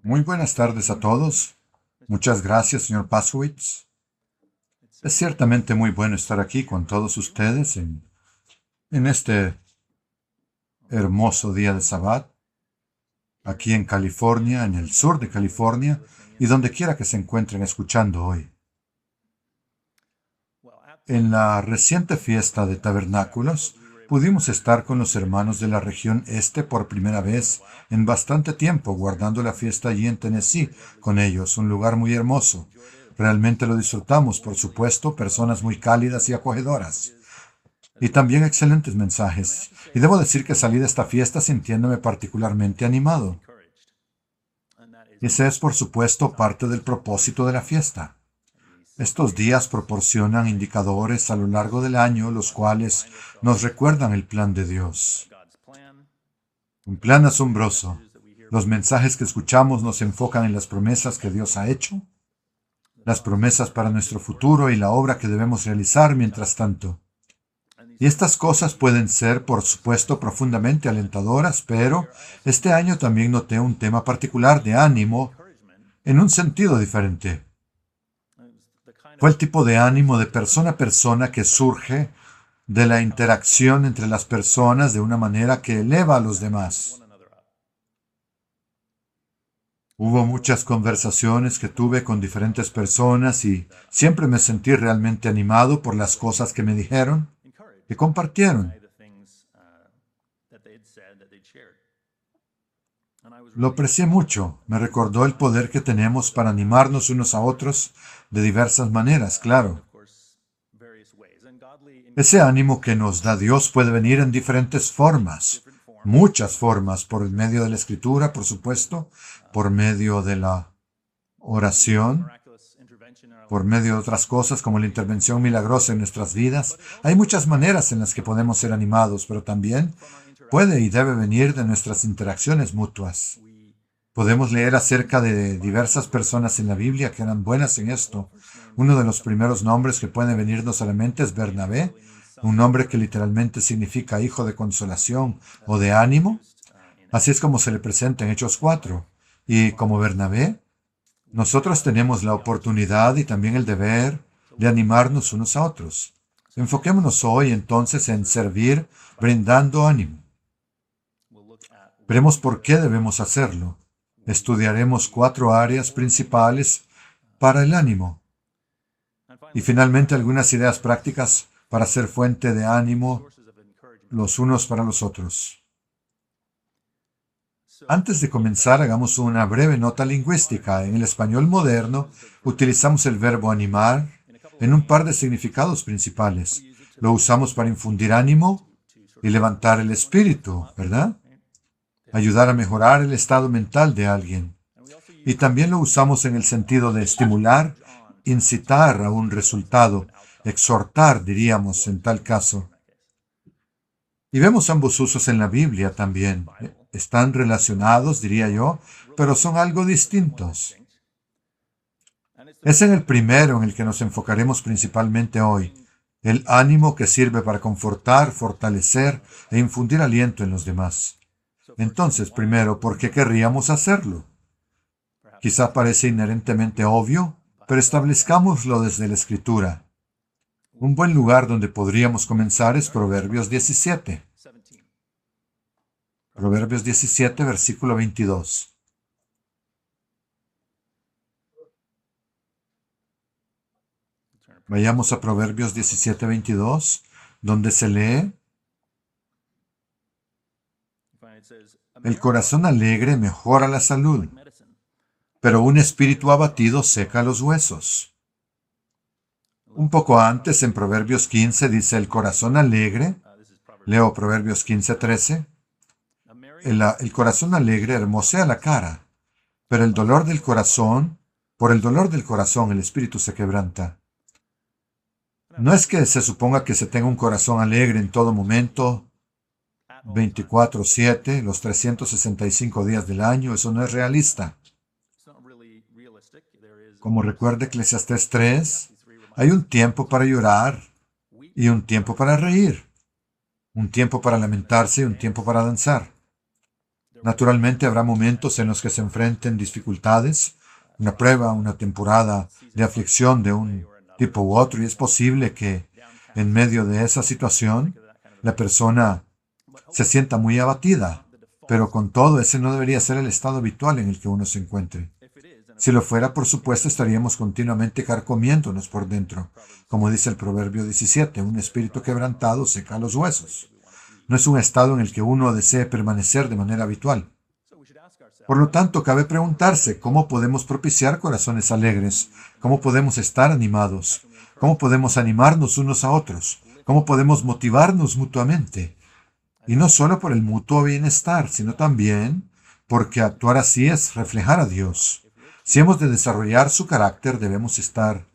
Muy buenas tardes a todos. Muchas gracias, señor Pasowitz. Es ciertamente muy bueno estar aquí con todos ustedes en este hermoso día de Sabbat, aquí en California, en el sur de California, y donde quiera que se encuentren escuchando hoy. En la reciente fiesta de tabernáculos, pudimos estar con los hermanos de la región este por primera vez en bastante tiempo, guardando la fiesta allí en Tennessee con ellos, un lugar muy hermoso. Realmente lo disfrutamos, por supuesto, personas muy cálidas y acogedoras. Y también excelentes mensajes. Y debo decir que salí de esta fiesta sintiéndome particularmente animado. Ese es, por supuesto, parte del propósito de la fiesta. Estos días proporcionan indicadores a lo largo del año, los cuales nos recuerdan el plan de Dios. Un plan asombroso. Los mensajes que escuchamos nos enfocan en las promesas que Dios ha hecho, las promesas para nuestro futuro y la obra que debemos realizar mientras tanto. Y estas cosas pueden ser, por supuesto, profundamente alentadoras, pero este año también noté un tema particular de ánimo en un sentido diferente. Fue el tipo de ánimo de persona a persona que surge de la interacción entre las personas de una manera que eleva a los demás. Hubo muchas conversaciones que tuve con diferentes personas y siempre me sentí realmente animado por las cosas que me dijeron, que compartieron. Lo aprecié mucho. Me recordó el poder que tenemos para animarnos unos a otros de diversas maneras, claro. Ese ánimo que nos da Dios puede venir en diferentes formas, muchas formas, por medio de la escritura, por supuesto, por medio de la oración, por medio de otras cosas como la intervención milagrosa en nuestras vidas. Hay muchas maneras en las que podemos ser animados, pero también puede y debe venir de nuestras interacciones mutuas. Podemos leer acerca de diversas personas en la Biblia que eran buenas en esto. Uno de los primeros nombres que puede venirnos a la mente es Bernabé, un nombre que literalmente significa hijo de consolación o de ánimo. Así es como se le presenta en Hechos 4. Y como Bernabé, nosotros tenemos la oportunidad y también el deber de animarnos unos a otros. Enfoquémonos hoy entonces en servir brindando ánimo. Veremos por qué debemos hacerlo. Estudiaremos 4 áreas principales para el ánimo y finalmente algunas ideas prácticas para ser fuente de ánimo los unos para los otros. Antes de comenzar, hagamos una breve nota lingüística. En el español moderno, utilizamos el verbo animar en un par de significados principales. Lo usamos para infundir ánimo y levantar el espíritu, ¿verdad? Ayudar a mejorar el estado mental de alguien. Y también lo usamos en el sentido de estimular, incitar a un resultado, exhortar, diríamos, en tal caso. Y vemos ambos usos en la Biblia también. Están relacionados, diría yo, pero son algo distintos. Es en el primero en el que nos enfocaremos principalmente hoy, el ánimo que sirve para confortar, fortalecer e infundir aliento en los demás. Entonces, primero, ¿por qué querríamos hacerlo? Quizá parece inherentemente obvio, pero establezcámoslo desde la Escritura. Un buen lugar donde podríamos comenzar es Proverbios 17. Proverbios 17, versículo 22. Vayamos a Proverbios 17, 22, donde se lee: el corazón alegre mejora la salud, pero un espíritu abatido seca los huesos. Un poco antes, en Proverbios 15, dice el corazón alegre. Leo Proverbios 15, 13. El corazón alegre hermosea la cara, pero por el dolor del corazón el espíritu se quebranta. No es que se suponga que se tenga un corazón alegre en todo momento, 24/7, los 365 días del año. Eso no es realista. Como recuerda Eclesiastés 3, hay un tiempo para llorar y un tiempo para reír, un tiempo para lamentarse y un tiempo para danzar. Naturalmente habrá momentos en los que se enfrenten dificultades, una prueba, una temporada de aflicción de un tipo u otro, y es posible que en medio de esa situación la persona se sienta muy abatida, pero con todo ese no debería ser el estado habitual en el que uno se encuentre. Si lo fuera, por supuesto, estaríamos continuamente carcomiéndonos por dentro. Como dice el Proverbio 17, un espíritu quebrantado seca los huesos. No es un estado en el que uno desee permanecer de manera habitual. Por lo tanto, cabe preguntarse cómo podemos propiciar corazones alegres, cómo podemos estar animados, cómo podemos animarnos unos a otros, cómo podemos motivarnos mutuamente. Y no solo por el mutuo bienestar, sino también porque actuar así es reflejar a Dios. Si hemos de desarrollar su carácter, debemos estar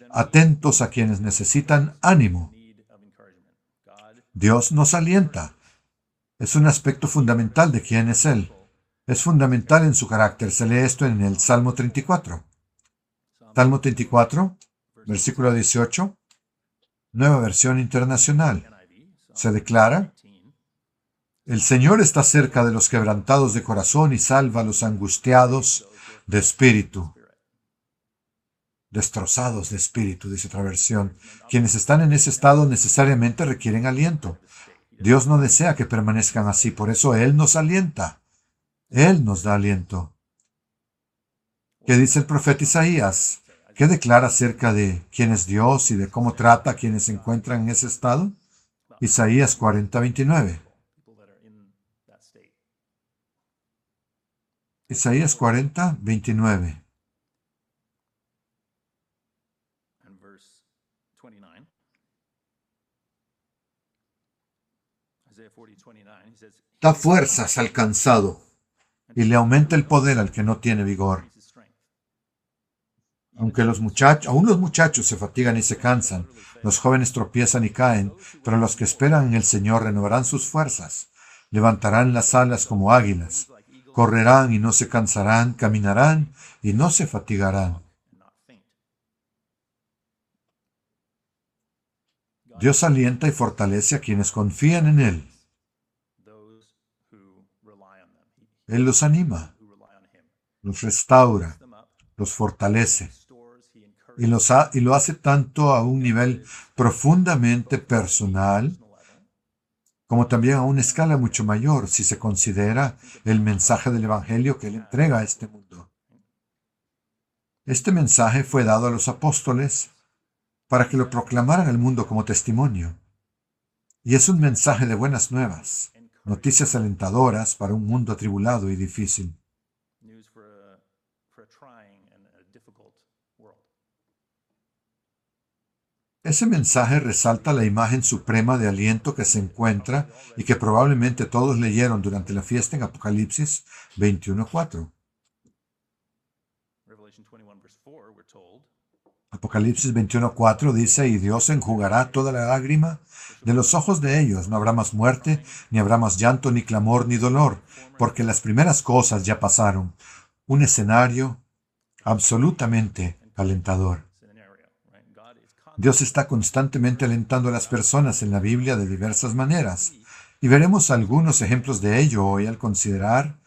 atentos a quienes necesitan ánimo. Dios nos alienta. Es un aspecto fundamental de quién es Él. Es fundamental en su carácter. Se lee esto en el Salmo 34. Salmo 34, versículo 18, nueva versión internacional. Se declara: el Señor está cerca de los quebrantados de corazón y salva a los angustiados de espíritu. Destrozados de espíritu, dice otra versión. Quienes están en ese estado necesariamente requieren aliento. Dios no desea que permanezcan así, por eso Él nos alienta. Él nos da aliento. ¿Qué dice el profeta Isaías? ¿Qué declara acerca de quién es Dios y de cómo trata a quienes se encuentran en ese estado? Isaías 40:29. Isaías 40:29. Da fuerzas al cansado y le aumenta el poder al que no tiene vigor. Aún los muchachos se fatigan y se cansan, los jóvenes tropiezan y caen, pero los que esperan en el Señor renovarán sus fuerzas, levantarán las alas como águilas, correrán y no se cansarán, caminarán y no se fatigarán. Dios alienta y fortalece a quienes confían en Él. Él los anima, los restaura, los fortalece y lo hace tanto a un nivel profundamente personal como también a una escala mucho mayor si se considera el mensaje del Evangelio que Él entrega a este mundo. Este mensaje fue dado a los apóstoles para que lo proclamaran al mundo como testimonio. Y es un mensaje de buenas nuevas, noticias alentadoras para un mundo atribulado y difícil. Ese mensaje resalta la imagen suprema de aliento que se encuentra y que probablemente todos leyeron durante la fiesta en Apocalipsis 21:4. Apocalipsis 21:4 dice: y Dios enjugará toda la lágrima de los ojos de ellos. No habrá más muerte, ni habrá más llanto, ni clamor, ni dolor, porque las primeras cosas ya pasaron. Un escenario absolutamente alentador. Dios está constantemente alentando a las personas en la Biblia de diversas maneras, y veremos algunos ejemplos de ello hoy al considerar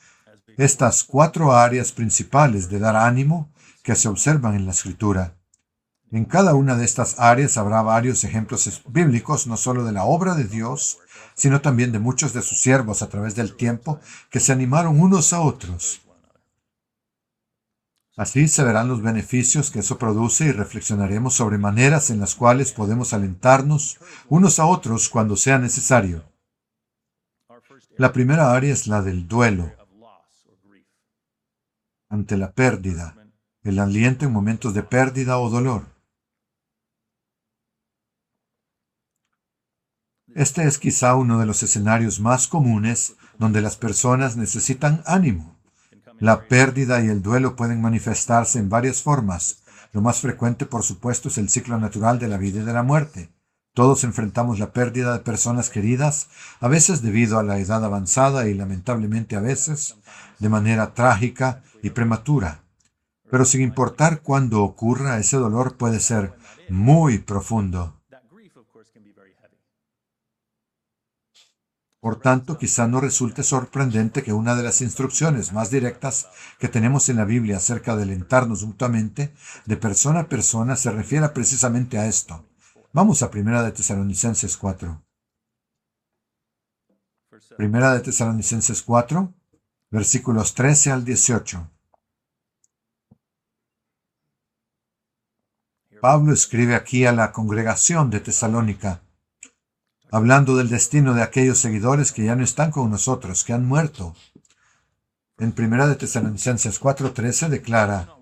estas 4 áreas principales de dar ánimo que se observan en la Escritura. En cada una de estas áreas habrá varios ejemplos bíblicos, no solo de la obra de Dios, sino también de muchos de sus siervos a través del tiempo que se animaron unos a otros. Así se verán los beneficios que eso produce y reflexionaremos sobre maneras en las cuales podemos alentarnos unos a otros cuando sea necesario. La primera área es la del duelo ante la pérdida, el aliento en momentos de pérdida o dolor. Este es quizá uno de los escenarios más comunes donde las personas necesitan ánimo. La pérdida y el duelo pueden manifestarse en varias formas. Lo más frecuente, por supuesto, es el ciclo natural de la vida y de la muerte. Todos enfrentamos la pérdida de personas queridas, a veces debido a la edad avanzada y lamentablemente a veces de manera trágica y prematura. Pero sin importar cuándo ocurra, ese dolor puede ser muy profundo. Por tanto, quizá no resulte sorprendente que una de las instrucciones más directas que tenemos en la Biblia acerca de alentarnos mutuamente, de persona a persona, se refiera precisamente a esto. Vamos a Primera de Tesalonicenses 4. Primera de Tesalonicenses 4, versículos 13 al 18. Pablo escribe aquí a la congregación de Tesalónica, hablando del destino de aquellos seguidores que ya no están con nosotros, que han muerto. En Primera de Tesalonicenses 4:13 declara: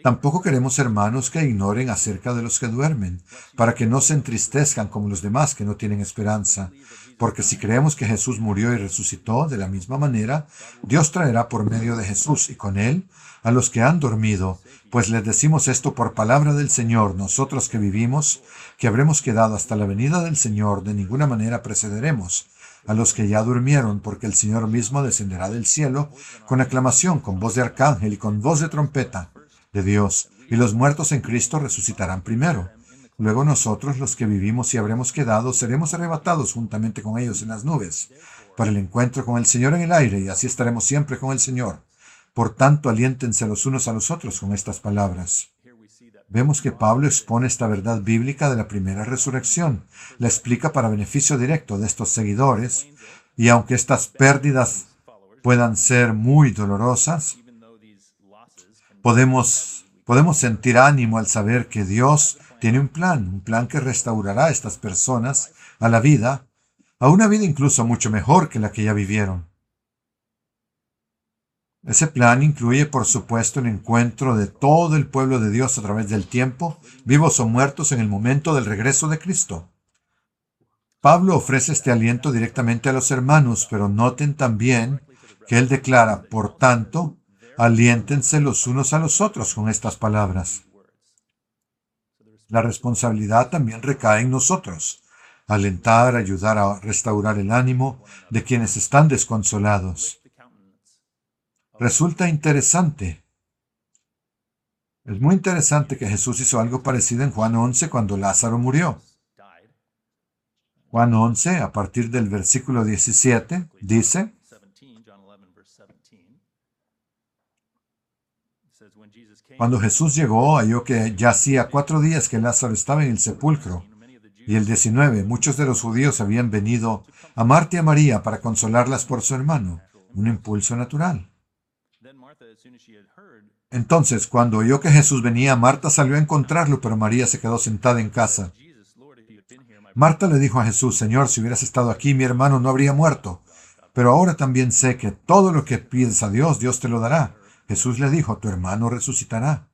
tampoco queremos, hermanos, que ignoren acerca de los que duermen, para que no se entristezcan como los demás que no tienen esperanza. Porque si creemos que Jesús murió y resucitó de la misma manera, Dios traerá por medio de Jesús y con él a los que han dormido. Pues les decimos esto por palabra del Señor: nosotros que vivimos, que habremos quedado hasta la venida del Señor, de ninguna manera precederemos a los que ya durmieron, porque el Señor mismo descenderá del cielo con aclamación, con voz de arcángel y con voz de trompeta de Dios, y los muertos en Cristo resucitarán primero. Luego nosotros, los que vivimos y habremos quedado, seremos arrebatados juntamente con ellos en las nubes, para el encuentro con el Señor en el aire, y así estaremos siempre con el Señor. Por tanto, aliéntense los unos a los otros con estas palabras. Vemos que Pablo expone esta verdad bíblica de la primera resurrección, la explica para beneficio directo de estos seguidores, y aunque estas pérdidas puedan ser muy dolorosas, podemos sentir ánimo al saber que Dios tiene un plan que restaurará a estas personas a la vida, a una vida incluso mucho mejor que la que ya vivieron. Ese plan incluye, por supuesto, el encuentro de todo el pueblo de Dios a través del tiempo, vivos o muertos en el momento del regreso de Cristo. Pablo ofrece este aliento directamente a los hermanos, pero noten también que él declara: por tanto, aliéntense los unos a los otros con estas palabras. La responsabilidad también recae en nosotros: alentar, ayudar a restaurar el ánimo de quienes están desconsolados. Resulta interesante. Es muy interesante que Jesús hizo algo parecido en Juan 11 cuando Lázaro murió. Juan 11, a partir del versículo 17, dice: cuando Jesús llegó, halló que ya hacía 4 días que Lázaro estaba en el sepulcro. Y el 19, muchos de los judíos habían venido a Marta y a María para consolarlas por su hermano, un impulso natural. Entonces, cuando oyó que Jesús venía, Marta salió a encontrarlo, pero María se quedó sentada en casa. Marta le dijo a Jesús: Señor, si hubieras estado aquí, mi hermano no habría muerto. Pero ahora también sé que todo lo que pides a Dios, Dios te lo dará. Jesús le dijo: tu hermano resucitará.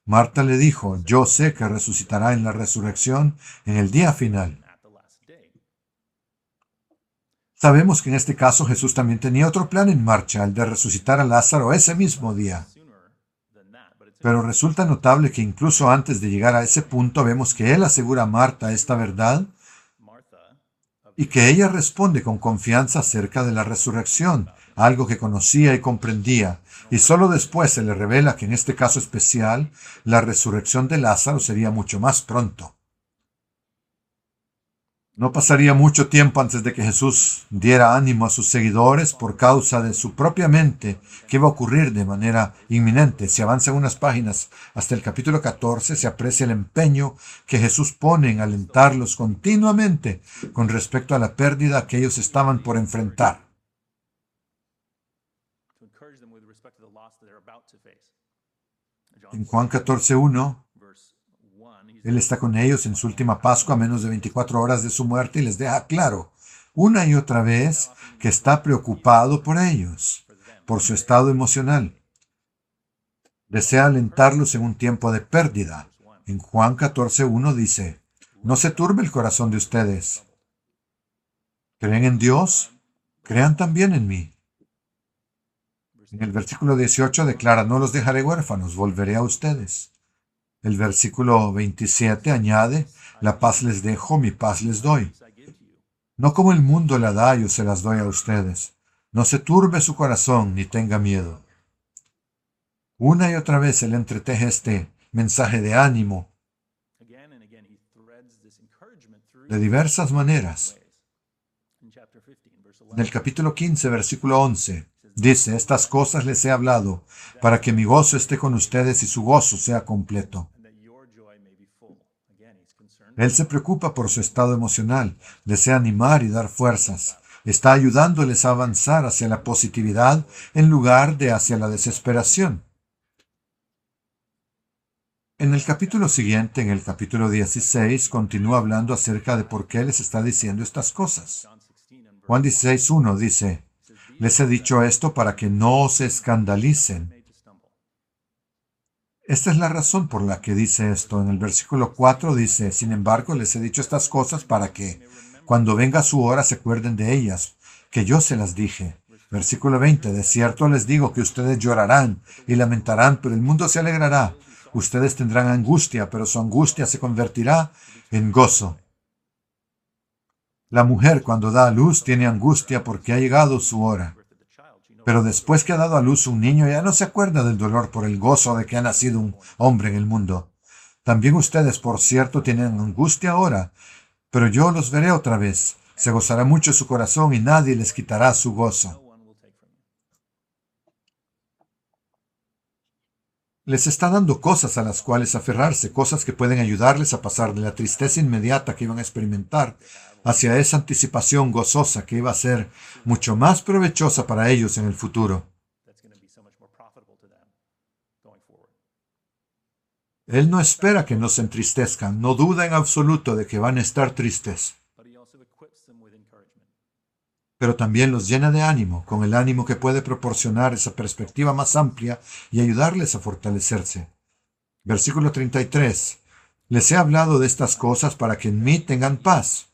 Marta le dijo: yo sé que resucitará en la resurrección en el día final. Sabemos que en este caso Jesús también tenía otro plan en marcha, el de resucitar a Lázaro ese mismo día. Pero resulta notable que incluso antes de llegar a ese punto vemos que él asegura a Marta esta verdad y que ella responde con confianza acerca de la resurrección, algo que conocía y comprendía, y solo después se le revela que en este caso especial, la resurrección de Lázaro sería mucho más pronto. No pasaría mucho tiempo antes de que Jesús diera ánimo a sus seguidores por causa de su propia mente, que iba a ocurrir de manera inminente. Si avanzan unas páginas hasta el capítulo 14, se aprecia el empeño que Jesús pone en alentarlos continuamente con respecto a la pérdida que ellos estaban por enfrentar. En Juan 14:1, Él está con ellos en su última Pascua, a menos de 24 horas de su muerte, y les deja claro, una y otra vez, que está preocupado por ellos, por su estado emocional. Desea alentarlos en un tiempo de pérdida. En Juan 14:1 dice: no se turbe el corazón de ustedes. ¿Creen en Dios? Crean también en mí. En el versículo 18 declara: no los dejaré huérfanos, volveré a ustedes. El versículo 27 añade: la paz les dejo, mi paz les doy. No como el mundo la da, yo se las doy a ustedes. No se turbe su corazón ni tenga miedo. Una y otra vez él entreteje este mensaje de ánimo de diversas maneras. En el capítulo 15, versículo 11, dice, estas cosas les he hablado, para que mi gozo esté con ustedes y su gozo sea completo. Él se preocupa por su estado emocional, desea animar y dar fuerzas. Está ayudándoles a avanzar hacia la positividad en lugar de hacia la desesperación. En el capítulo siguiente, en el capítulo 16, continúa hablando acerca de por qué les está diciendo estas cosas. Juan 16:1 dice, les he dicho esto para que no se escandalicen. Esta es la razón por la que dice esto. En el versículo 4 dice, sin embargo, les he dicho estas cosas para que, cuando venga su hora, se acuerden de ellas, que yo se las dije. Versículo 20, de cierto les digo que ustedes llorarán y lamentarán, pero el mundo se alegrará. Ustedes tendrán angustia, pero su angustia se convertirá en gozo. La mujer cuando da a luz tiene angustia porque ha llegado su hora. Pero después que ha dado a luz un niño ya no se acuerda del dolor por el gozo de que ha nacido un hombre en el mundo. También ustedes, por cierto, tienen angustia ahora, pero yo los veré otra vez. Se gozará mucho su corazón y nadie les quitará su gozo. Les está dando cosas a las cuales aferrarse, cosas que pueden ayudarles a pasar de la tristeza inmediata que iban a experimentar hacia esa anticipación gozosa que iba a ser mucho más provechosa para ellos en el futuro. Él no espera que no se entristezcan, no duda en absoluto de que van a estar tristes. Pero también los llena de ánimo, con el ánimo que puede proporcionar esa perspectiva más amplia y ayudarles a fortalecerse. Versículo 33. Les he hablado de estas cosas para que en mí tengan paz.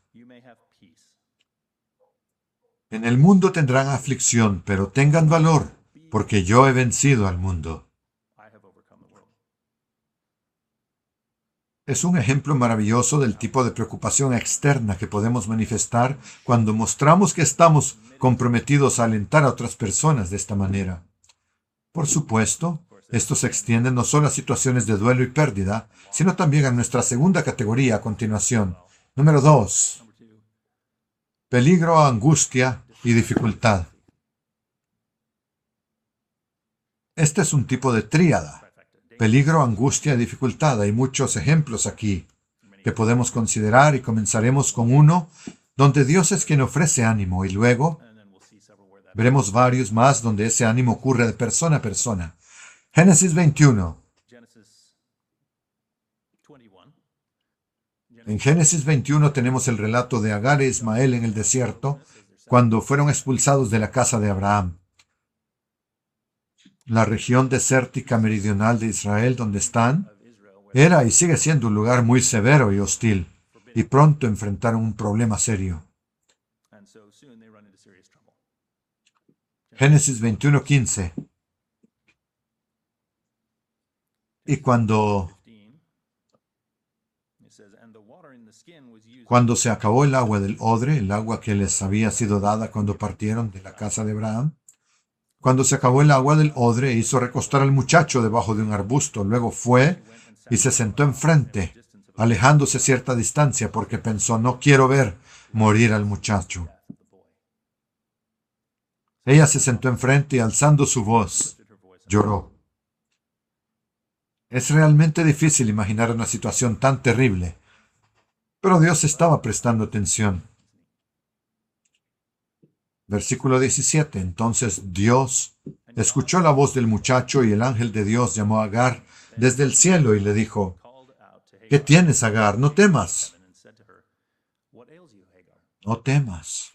En el mundo tendrán aflicción, pero tengan valor, porque yo he vencido al mundo. Es un ejemplo maravilloso del tipo de preocupación externa que podemos manifestar cuando mostramos que estamos comprometidos a alentar a otras personas de esta manera. Por supuesto, esto se extiende no solo a situaciones de duelo y pérdida, sino también a nuestra segunda categoría a continuación. Número 2. Peligro, angustia y dificultad. Este es un tipo de tríada. Peligro, angustia y dificultad. Hay muchos ejemplos aquí que podemos considerar y comenzaremos con uno donde Dios es quien ofrece ánimo y luego veremos varios más donde ese ánimo ocurre de persona a persona. Génesis 21. En Génesis 21 tenemos el relato de Agar e Ismael en el desierto cuando fueron expulsados de la casa de Abraham. La región desértica meridional de Israel donde están era y sigue siendo un lugar muy severo y hostil, y pronto enfrentaron un problema serio. Génesis 21:15. Y cuando se acabó el agua del odre, el agua que les había sido dada cuando partieron de la casa de Abraham, cuando se acabó el agua del odre, hizo recostar al muchacho debajo de un arbusto. Luego fue y se sentó enfrente, alejándose cierta distancia, porque pensó, no quiero ver morir al muchacho. Ella se sentó enfrente y alzando su voz, lloró. Es realmente difícil imaginar una situación tan terrible, pero Dios estaba prestando atención. Versículo 17. Entonces Dios escuchó la voz del muchacho y el ángel de Dios llamó a Agar desde el cielo y le dijo, ¿qué tienes, Agar? No temas. No temas.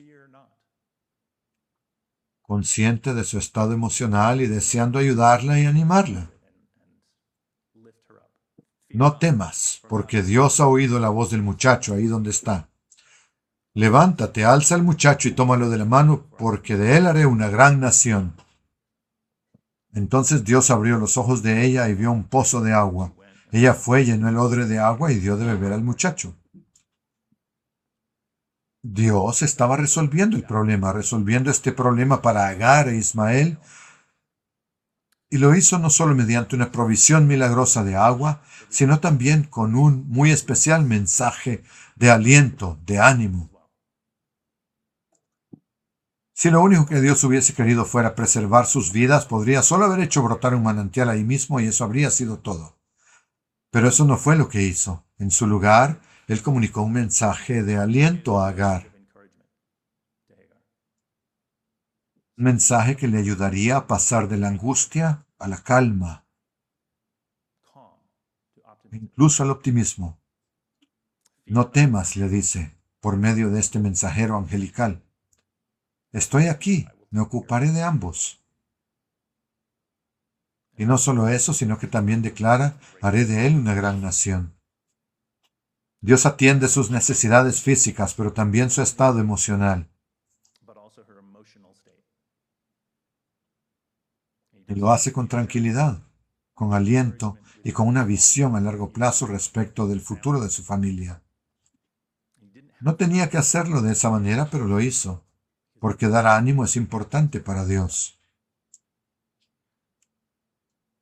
Consciente de su estado emocional y deseando ayudarla y animarla. No temas, porque Dios ha oído la voz del muchacho ahí donde está. Levántate, alza al muchacho y tómalo de la mano, porque de él haré una gran nación. Entonces Dios abrió los ojos de ella y vio un pozo de agua. Ella fue, llenó el odre de agua y dio de beber al muchacho. Dios estaba resolviendo este problema para Agar e Ismael, y lo hizo no solo mediante una provisión milagrosa de agua, sino también con un muy especial mensaje de aliento, de ánimo. Si lo único que Dios hubiese querido fuera preservar sus vidas, podría solo haber hecho brotar un manantial ahí mismo y eso habría sido todo. Pero eso no fue lo que hizo. En su lugar, Él comunicó un mensaje de aliento a Agar. Un mensaje que le ayudaría a pasar de la angustia a la calma, incluso al optimismo. No temas, le dice, por medio de este mensajero angelical. Estoy aquí, me ocuparé de ambos. Y no solo eso, sino que también declara, haré de él una gran nación. Dios atiende sus necesidades físicas, pero también su estado emocional. Y lo hace con tranquilidad, con aliento y con una visión a largo plazo respecto del futuro de su familia. No tenía que hacerlo de esa manera, pero lo hizo, porque dar ánimo es importante para Dios.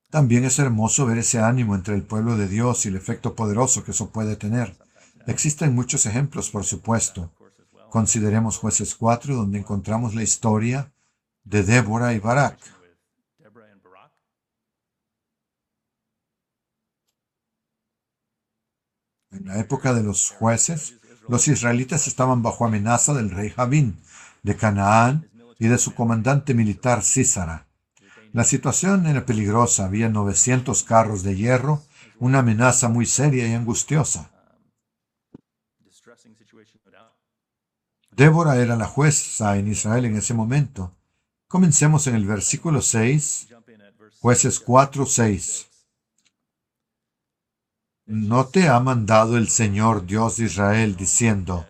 También es hermoso ver ese ánimo entre el pueblo de Dios y el efecto poderoso que eso puede tener. Existen muchos ejemplos, por supuesto. Consideremos Jueces 4, donde encontramos la historia de Débora y Barak. En la época de los jueces, los israelitas estaban bajo amenaza del rey Javín, de Canaán y de su comandante militar Sísara. La situación era peligrosa, había 900 carros de hierro, una amenaza muy seria y angustiosa. Débora era la jueza en Israel en ese momento. Comencemos en el versículo 6, Jueces 4, 6. ¿No te ha mandado el Señor Dios de Israel diciendo,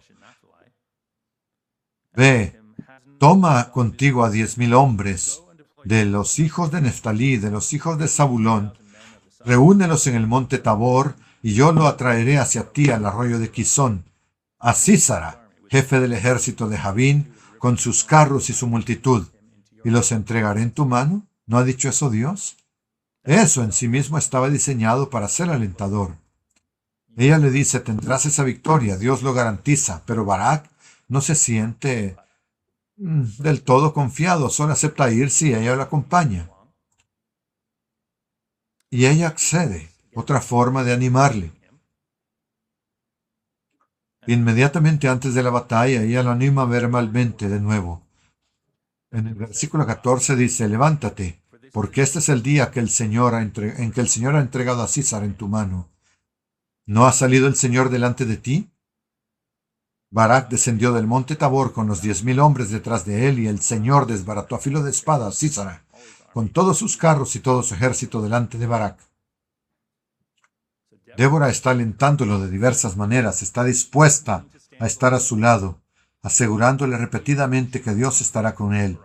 ve, toma contigo a 10,000 hombres de los hijos de Neftalí, de los hijos de Zabulón, reúnelos en el monte Tabor, y yo lo atraeré hacia ti al arroyo de Quizón, a Sísara, jefe del ejército de Javín, con sus carros y su multitud, y los entregaré en tu mano? ¿No ha dicho eso Dios? Eso en sí mismo estaba diseñado para ser alentador. Ella le dice, tendrás esa victoria, Dios lo garantiza, pero Barak no se siente del todo confiado, solo acepta ir si ella lo acompaña. Y ella accede, otra forma de animarle. Inmediatamente antes de la batalla, ella lo anima verbalmente de nuevo. En el versículo 14 dice, levántate, porque este es el día en que el Señor ha entregado a César en tu mano. ¿No ha salido el Señor delante de ti? Barak descendió del monte Tabor con los 10,000 hombres detrás de él, y el Señor desbarató a filo de espada a Sísara, con todos sus carros y todo su ejército delante de Barak. Débora está alentándolo de diversas maneras, está dispuesta a estar a su lado, asegurándole repetidamente que Dios estará con él.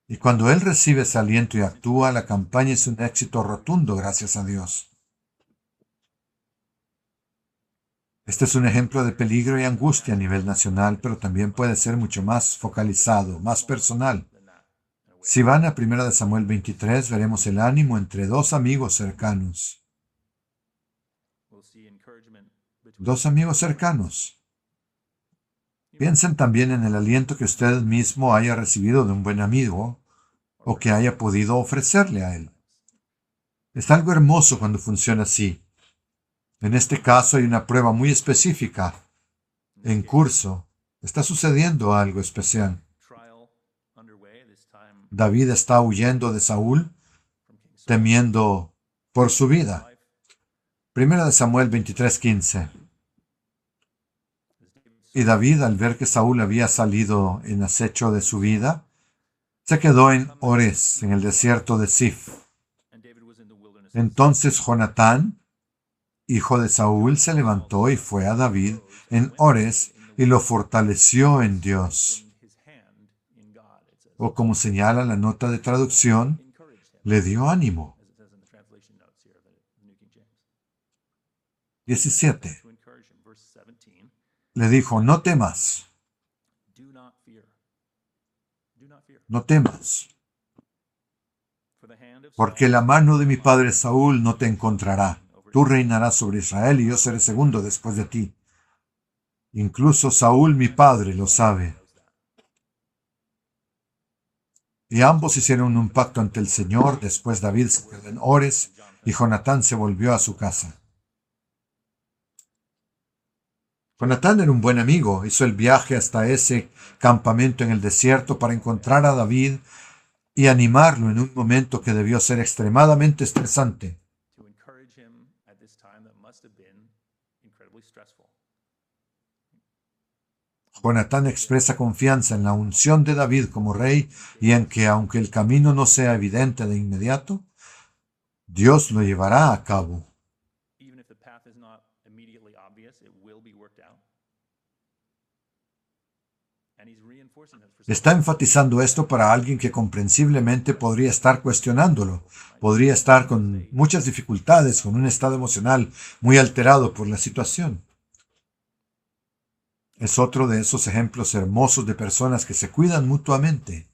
Y cuando él recibe ese aliento y actúa, la campaña es un éxito rotundo, gracias a Dios. Este es un ejemplo de peligro y angustia a nivel nacional, pero también puede ser mucho más focalizado, más personal. Si van a 1 Samuel 23, veremos el ánimo entre dos amigos cercanos. Dos amigos cercanos. Piensen también en el aliento que usted mismo haya recibido de un buen amigo o que haya podido ofrecerle a él. Es algo hermoso cuando funciona así. En este caso hay una prueba muy específica en curso. Está sucediendo algo especial. David está huyendo de Saúl, temiendo por su vida. 1 Samuel 23:15. Y David, al ver que Saúl había salido en acecho de su vida, se quedó en Ores, en el desierto de Sif. Entonces Jonatán, hijo de Saúl, se levantó y fue a David en Ores y lo fortaleció en Dios. O como señala la nota de traducción, le dio ánimo. 17. Le dijo, no temas. No temas. Porque la mano de mi padre Saúl no te encontrará. Tú reinarás sobre Israel y yo seré segundo después de ti. Incluso Saúl, mi padre, lo sabe. Y ambos hicieron un pacto ante el Señor. Después David se quedó en Ores y Jonatán se volvió a su casa. Jonatán era un buen amigo. Hizo el viaje hasta ese campamento en el desierto para encontrar a David y animarlo en un momento que debió ser extremadamente estresante. Jonatán expresa confianza en la unción de David como rey y en que, aunque el camino no sea evidente de inmediato, Dios lo llevará a cabo. Está enfatizando esto para alguien que comprensiblemente podría estar cuestionándolo, podría estar con muchas dificultades, con un estado emocional muy alterado por la situación. Es otro de esos ejemplos hermosos de personas que se cuidan mutuamente.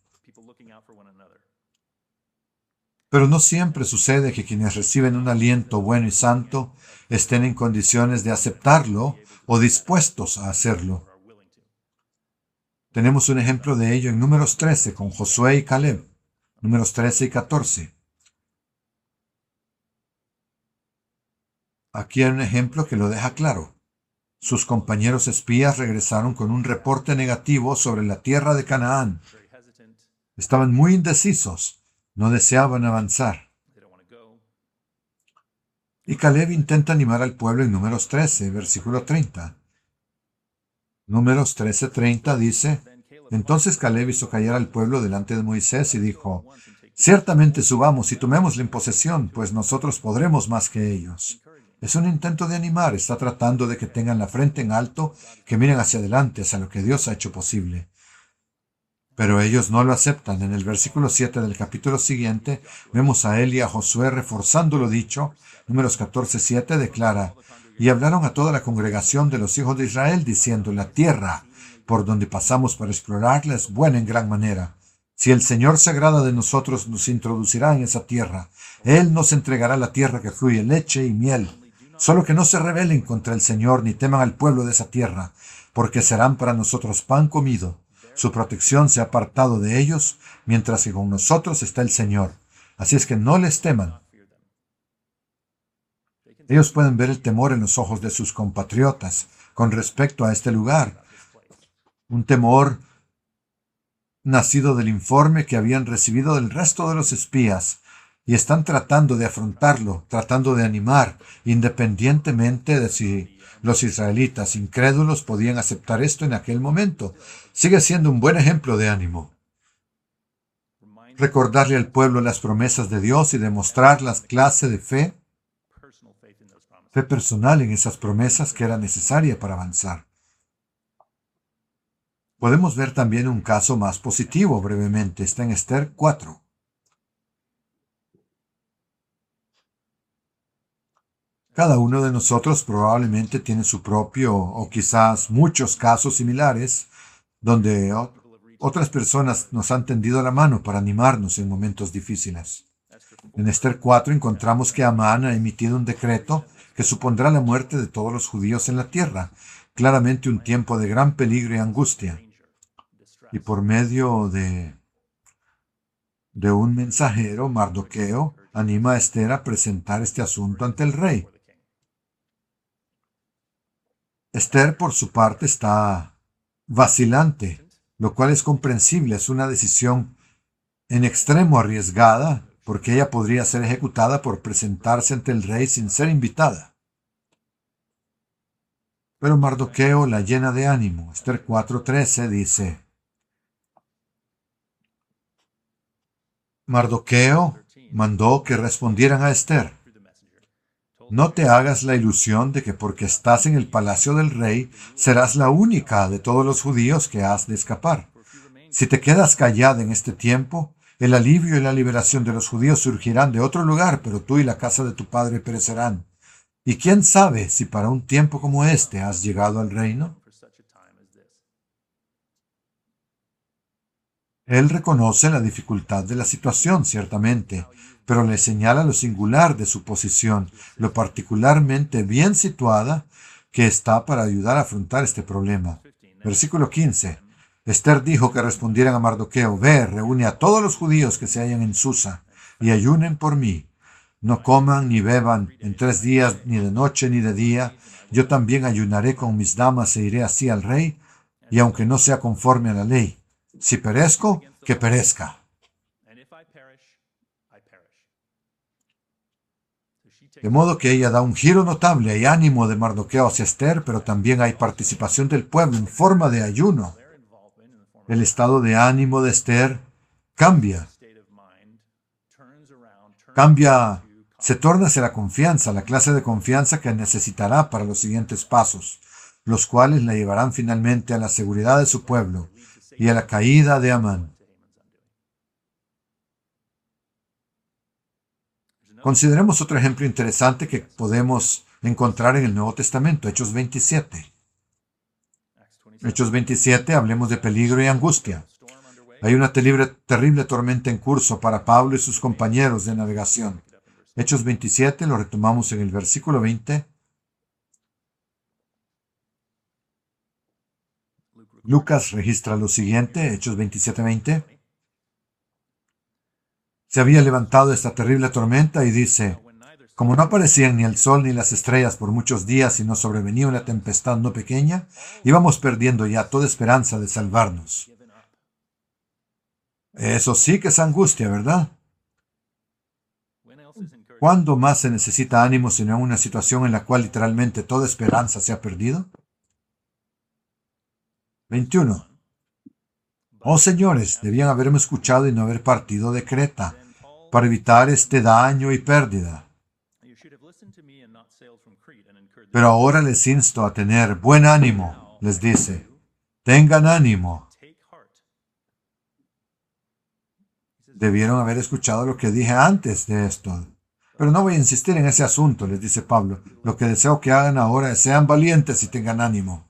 Pero no siempre sucede que quienes reciben un aliento bueno y santo estén en condiciones de aceptarlo o dispuestos a hacerlo. Tenemos un ejemplo de ello en Números 13 con Josué y Caleb, Números 13 y 14. Aquí hay un ejemplo que lo deja claro. Sus compañeros espías regresaron con un reporte negativo sobre la tierra de Canaán. Estaban muy indecisos, no deseaban avanzar. Y Caleb intenta animar al pueblo en Números 13, versículo 30. Números 13:30 dice: Entonces Caleb hizo callar al pueblo delante de Moisés y dijo: Ciertamente subamos y tomémosle en posesión, pues nosotros podremos más que ellos. Es un intento de animar, está tratando de que tengan la frente en alto, que miren hacia adelante, hacia lo que Dios ha hecho posible. Pero ellos no lo aceptan. En el versículo 7 del capítulo siguiente, vemos a él y a Josué reforzando lo dicho. Números 14:7 declara: Y hablaron a toda la congregación de los hijos de Israel, diciendo: La tierra por donde pasamos para explorarla es buena en gran manera. Si el Señor se agrada de nosotros, nos introducirá en esa tierra. Él nos entregará la tierra que fluye leche y miel. Solo que no se rebelen contra el Señor ni teman al pueblo de esa tierra, porque serán para nosotros pan comido. Su protección se ha apartado de ellos, mientras que con nosotros está el Señor. Así es que no les teman. Ellos pueden ver el temor en los ojos de sus compatriotas con respecto a este lugar. Un temor nacido del informe que habían recibido del resto de los espías, y están tratando de afrontarlo, tratando de animar, independientemente de si los israelitas incrédulos podían aceptar esto en aquel momento. Sigue siendo un buen ejemplo de ánimo. Recordarle al pueblo las promesas de Dios y demostrar la clase de fe personal en esas promesas que era necesaria para avanzar. Podemos ver también un caso más positivo brevemente. Está en Esther 4. Cada uno de nosotros probablemente tiene su propio o quizás muchos casos similares donde otras personas nos han tendido la mano para animarnos en momentos difíciles. En Esther 4 encontramos que Amán ha emitido un decreto que supondrá la muerte de todos los judíos en la tierra, claramente un tiempo de gran peligro y angustia. Y por medio de un mensajero, Mardoqueo anima a Esther a presentar este asunto ante el rey. Esther, por su parte, está vacilante, lo cual es comprensible. Es una decisión en extremo arriesgada, porque ella podría ser ejecutada por presentarse ante el rey sin ser invitada. Pero Mardoqueo la llena de ánimo. Esther 4:13 dice: Mardoqueo mandó que respondieran a Esther: No te hagas la ilusión de que porque estás en el palacio del rey serás la única de todos los judíos que has de escapar. Si te quedas callada en este tiempo, el alivio y la liberación de los judíos surgirán de otro lugar, pero tú y la casa de tu padre perecerán. ¿Y quién sabe si para un tiempo como este has llegado al reino? Él reconoce la dificultad de la situación, ciertamente, pero le señala lo singular de su posición, lo particularmente bien situada que está para ayudar a afrontar este problema. Versículo 15. Esther dijo que respondieran a Mardoqueo: Ve, reúne a todos los judíos que se hallan en Susa y ayunen por mí. No coman ni beban en 3 días, ni de noche ni de día. Yo también ayunaré con mis damas e iré así al rey, y aunque no sea conforme a la ley, si perezco, que perezca. De modo que ella da un giro notable. Hay ánimo de Mardoqueo hacia Esther, pero también hay participación del pueblo en forma de ayuno. El estado de ánimo de Esther cambia, se torna hacia la confianza, la clase de confianza que necesitará para los siguientes pasos, los cuales la llevarán finalmente a la seguridad de su pueblo y a la caída de Amán. Consideremos otro ejemplo interesante que podemos encontrar en el Nuevo Testamento, Hechos 27. Hechos 27, hablemos de peligro y angustia. Hay una terrible tormenta en curso para Pablo y sus compañeros de navegación. Hechos 27, lo retomamos en el versículo 20. Lucas registra lo siguiente, Hechos 27:20. Se había levantado esta terrible tormenta y dice: como no aparecían ni el sol ni las estrellas por muchos días y nos sobrevenía una tempestad no pequeña, íbamos perdiendo ya toda esperanza de salvarnos. Eso sí que es angustia, ¿verdad? ¿Cuándo más se necesita ánimo sino en una situación en la cual literalmente toda esperanza se ha perdido? 21. Oh señores, debían haberme escuchado y no haber partido de Creta, para evitar este daño y pérdida. Pero ahora les insto a tener buen ánimo, les dice. Tengan ánimo. Debieron haber escuchado lo que dije antes de esto. Pero no voy a insistir en ese asunto, les dice Pablo. Lo que deseo que hagan ahora es sean valientes y tengan ánimo.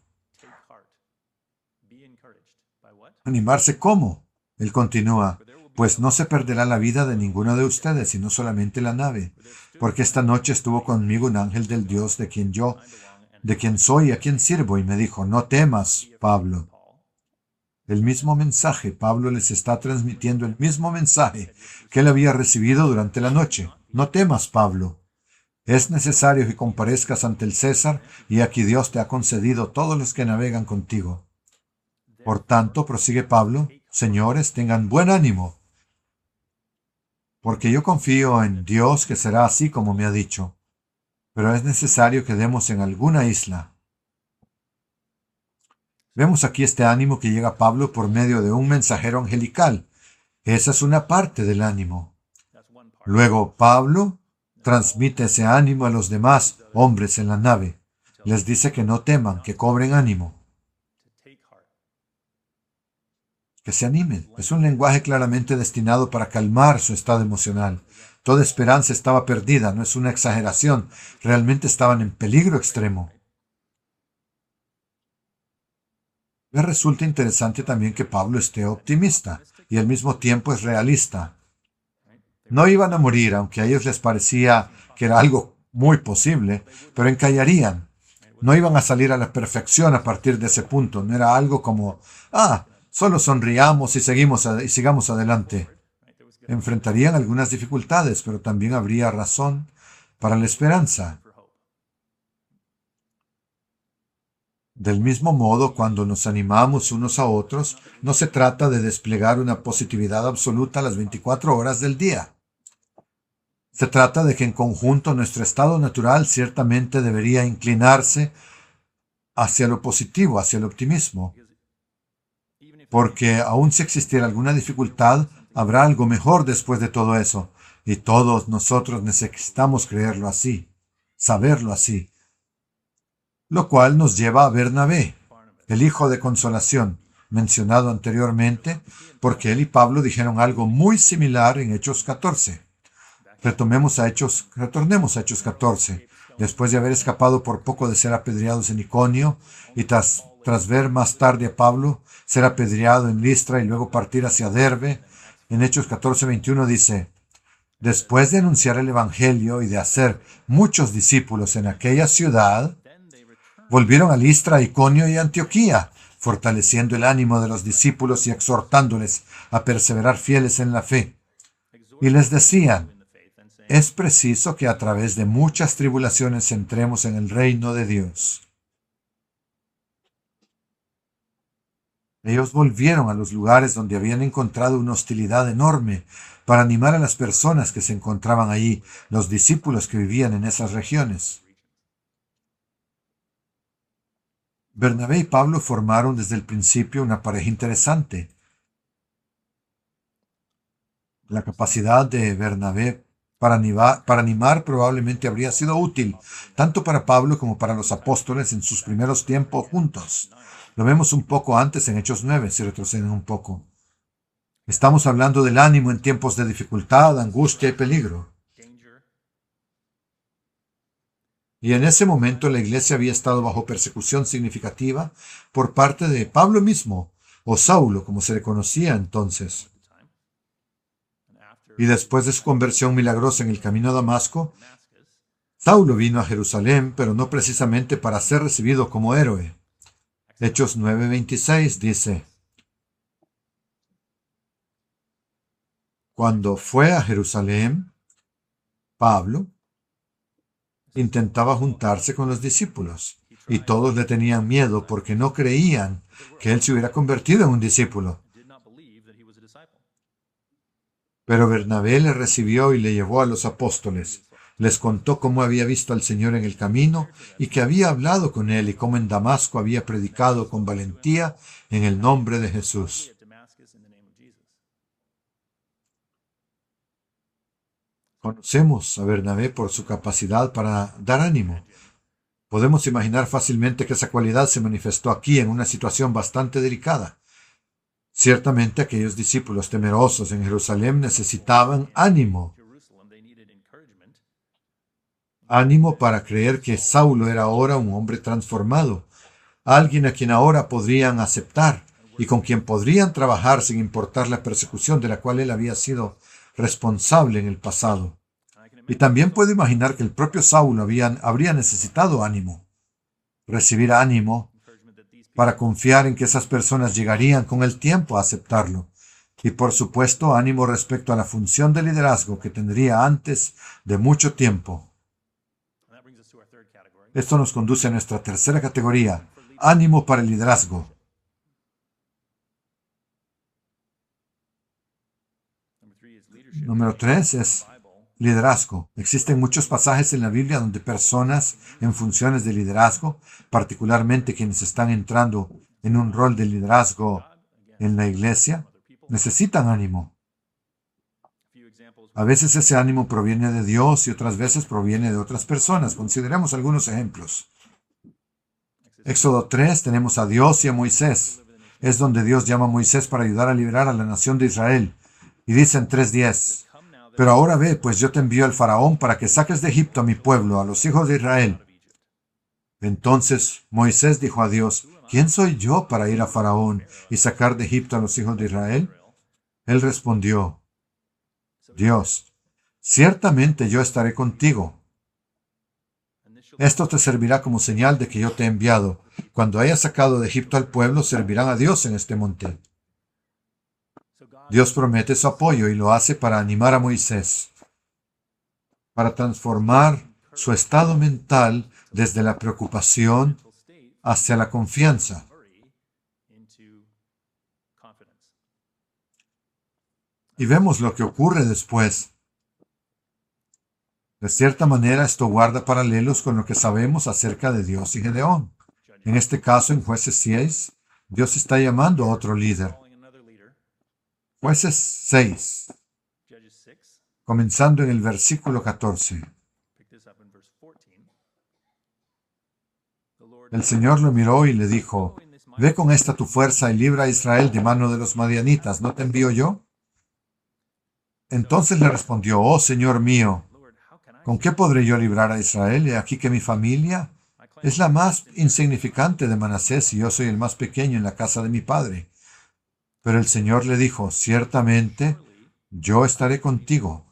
¿Animarse cómo? Él continúa. Pues no se perderá la vida de ninguno de ustedes, sino solamente la nave. Porque esta noche estuvo conmigo un ángel del Dios de quien soy y a quien sirvo, y me dijo: no temas, Pablo. El mismo mensaje, Pablo les está transmitiendo el mismo mensaje que él había recibido durante la noche. No temas, Pablo. Es necesario que comparezcas ante el César, y aquí Dios te ha concedido todos los que navegan contigo. Por tanto, prosigue Pablo, señores, tengan buen ánimo, porque yo confío en Dios que será así como me ha dicho. Pero es necesario que demos en alguna isla. Vemos aquí este ánimo que llega a Pablo por medio de un mensajero angelical. Esa es una parte del ánimo. Luego, Pablo transmite ese ánimo a los demás hombres en la nave. Les dice que no teman, que cobren ánimo, que se animen. Es un lenguaje claramente destinado para calmar su estado emocional. Toda esperanza estaba perdida, no es una exageración. Realmente estaban en peligro extremo. Me resulta interesante también que Pablo esté optimista y al mismo tiempo es realista. No iban a morir, aunque a ellos les parecía que era algo muy posible, pero encallarían. No iban a salir a la perfección a partir de ese punto. No era algo como, solo sonriamos y sigamos adelante. Enfrentarían algunas dificultades, pero también habría razón para la esperanza. Del mismo modo, cuando nos animamos unos a otros, no se trata de desplegar una positividad absoluta las 24 horas del día. Se trata de que en conjunto nuestro estado natural ciertamente debería inclinarse hacia lo positivo, hacia el optimismo. Porque aun si existiera alguna dificultad, habrá algo mejor después de todo eso. Y todos nosotros necesitamos creerlo así, saberlo así. Lo cual nos lleva a Bernabé, el hijo de consolación, mencionado anteriormente, porque él y Pablo dijeron algo muy similar en Hechos 14. Retornemos a Hechos 14. Después de haber escapado por poco de ser apedreados en Iconio, y tras ver más tarde a Pablo ser apedreado en Listra y luego partir hacia Derbe, en Hechos 14:21 dice: después de anunciar el Evangelio y de hacer muchos discípulos en aquella ciudad, Volvieron a Listra, Iconio y Antioquía, fortaleciendo el ánimo de los discípulos y exhortándoles a perseverar fieles en la fe. Y les decían, es preciso que a través de muchas tribulaciones entremos en el reino de Dios. Ellos volvieron a los lugares donde habían encontrado una hostilidad enorme para animar a las personas que se encontraban allí, los discípulos que vivían en esas regiones. Bernabé y Pablo formaron desde el principio una pareja interesante. La capacidad de Bernabé para animar probablemente habría sido útil, tanto para Pablo como para los apóstoles en sus primeros tiempos juntos. Lo vemos un poco antes en Hechos 9, si retroceden un poco. Estamos hablando del ánimo en tiempos de dificultad, angustia y peligro. Y en ese momento la iglesia había estado bajo persecución significativa por parte de Pablo mismo, o Saulo, como se le conocía entonces. Y después de su conversión milagrosa en el camino a Damasco, Saulo vino a Jerusalén, pero no precisamente para ser recibido como héroe. Hechos 9:26 dice, cuando fue a Jerusalén, Pablo intentaba juntarse con los discípulos, y todos le tenían miedo porque no creían que él se hubiera convertido en un discípulo. Pero Bernabé le recibió y le llevó a los apóstoles. Les contó cómo había visto al Señor en el camino y que había hablado con él y cómo en Damasco había predicado con valentía en el nombre de Jesús. Conocemos a Bernabé por su capacidad para dar ánimo. Podemos imaginar fácilmente que esa cualidad se manifestó aquí en una situación bastante delicada. Ciertamente aquellos discípulos temerosos en Jerusalén necesitaban ánimo. Ánimo para creer que Saulo era ahora un hombre transformado, alguien a quien ahora podrían aceptar y con quien podrían trabajar sin importar la persecución de la cual él había sido responsable en el pasado. Y también puedo imaginar que el propio Saulo habría necesitado ánimo, recibir ánimo para confiar en que esas personas llegarían con el tiempo a aceptarlo. Y por supuesto, ánimo respecto a la función de liderazgo que tendría antes de mucho tiempo. Esto nos conduce a nuestra tercera categoría, ánimo para el liderazgo. Número 3 es liderazgo. Existen muchos pasajes en la Biblia donde personas en funciones de liderazgo, particularmente quienes están entrando en un rol de liderazgo en la iglesia, necesitan ánimo. A veces ese ánimo proviene de Dios y otras veces proviene de otras personas. Consideremos algunos ejemplos. Éxodo 3 tenemos a Dios y a Moisés. Es donde Dios llama a Moisés para ayudar a liberar a la nación de Israel. Y dice en 3:10, pero ahora ve, pues yo te envío al faraón para que saques de Egipto a mi pueblo, a los hijos de Israel. Entonces Moisés dijo a Dios, ¿quién soy yo para ir a Faraón y sacar de Egipto a los hijos de Israel? Él respondió, Dios, ciertamente yo estaré contigo. Esto te servirá como señal de que yo te he enviado. Cuando hayas sacado de Egipto al pueblo, servirán a Dios en este monte. Dios promete su apoyo y lo hace para animar a Moisés, para transformar su estado mental desde la preocupación hacia la confianza. Y vemos lo que ocurre después. De cierta manera, esto guarda paralelos con lo que sabemos acerca de Dios y Gedeón. En este caso, en Jueces 6, Dios está llamando a otro líder. Jueces 6, comenzando en el versículo 14. El Señor lo miró y le dijo, ve con esta tu fuerza y libra a Israel de mano de los madianitas, ¿no te envío yo? Entonces le respondió, oh Señor mío, ¿con qué podré yo librar a Israel? He aquí que mi familia es la más insignificante de Manasés y yo soy el más pequeño en la casa de mi padre. Pero el Señor le dijo, ciertamente yo estaré contigo,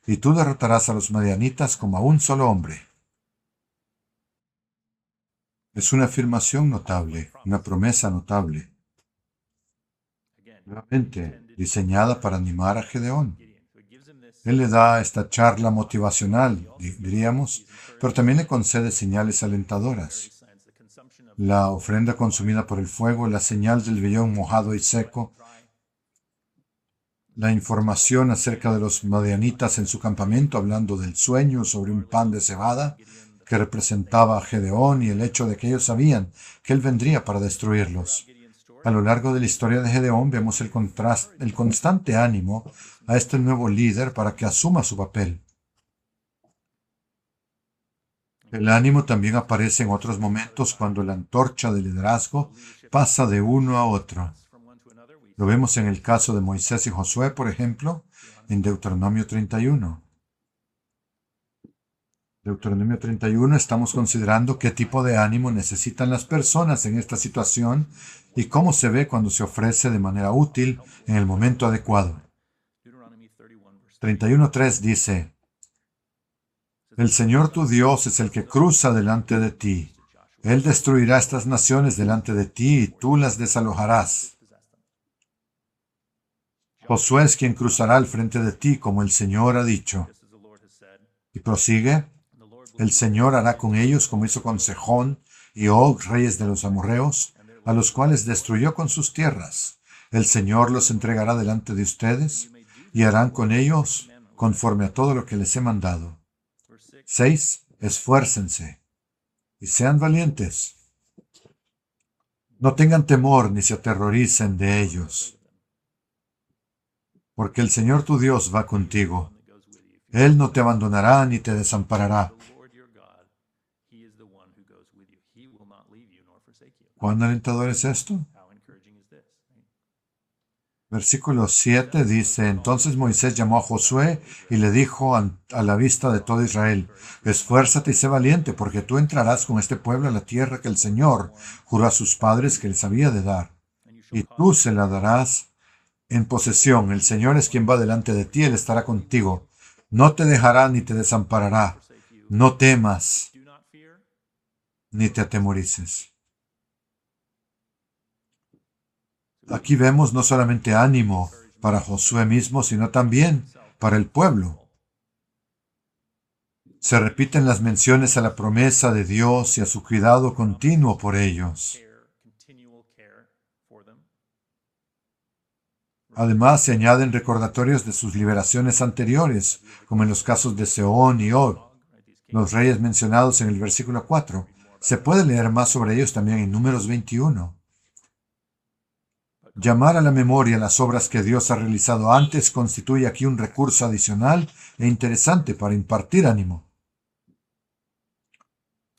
y tú derrotarás a los madianitas como a un solo hombre. Es una afirmación notable, una promesa notable, nuevamente diseñada para animar a Gedeón. Él le da esta charla motivacional, diríamos, pero también le concede señales alentadoras. La ofrenda consumida por el fuego, la señal del vellón mojado y seco, la información acerca de los madianitas en su campamento, hablando del sueño sobre un pan de cebada que representaba a Gedeón y el hecho de que ellos sabían que él vendría para destruirlos. A lo largo de la historia de Gedeón vemos el constante ánimo a este nuevo líder para que asuma su papel. El ánimo también aparece en otros momentos cuando la antorcha de liderazgo pasa de uno a otro. Lo vemos en el caso de Moisés y Josué, por ejemplo, en Deuteronomio 31. Deuteronomio 31 estamos considerando qué tipo de ánimo necesitan las personas en esta situación y cómo se ve cuando se ofrece de manera útil en el momento adecuado. 31:3 dice: El Señor tu Dios es el que cruza delante de ti. Él destruirá estas naciones delante de ti y tú las desalojarás. Josué es quien cruzará al frente de ti, como el Señor ha dicho. Y prosigue: El Señor hará con ellos como hizo con Sejón y Og, reyes de los amorreos, a los cuales destruyó con sus tierras. El Señor los entregará delante de ustedes y harán con ellos conforme a todo lo que les he mandado. 6. Esfuércense y sean valientes. No tengan temor ni se aterroricen de ellos, porque el Señor tu Dios va contigo. Él no te abandonará ni te desamparará. ¿Cuán alentador es esto? Versículo 7 dice: Entonces Moisés llamó a Josué y le dijo a la vista de todo Israel: Esfuérzate y sé valiente, porque tú entrarás con este pueblo a la tierra que el Señor juró a sus padres que les había de dar, y tú se la darás en posesión. El Señor es quien va delante de ti, Él estará contigo. No te dejará ni te desamparará. No temas ni te atemorices. Aquí vemos no solamente ánimo para Josué mismo, sino también para el pueblo. Se repiten las menciones a la promesa de Dios y a su cuidado continuo por ellos. Además, se añaden recordatorios de sus liberaciones anteriores, como en los casos de Sehón y Og, los reyes mencionados en el versículo 4. Se puede leer más sobre ellos también en Números 21. Llamar a la memoria las obras que Dios ha realizado antes constituye aquí un recurso adicional e interesante para impartir ánimo.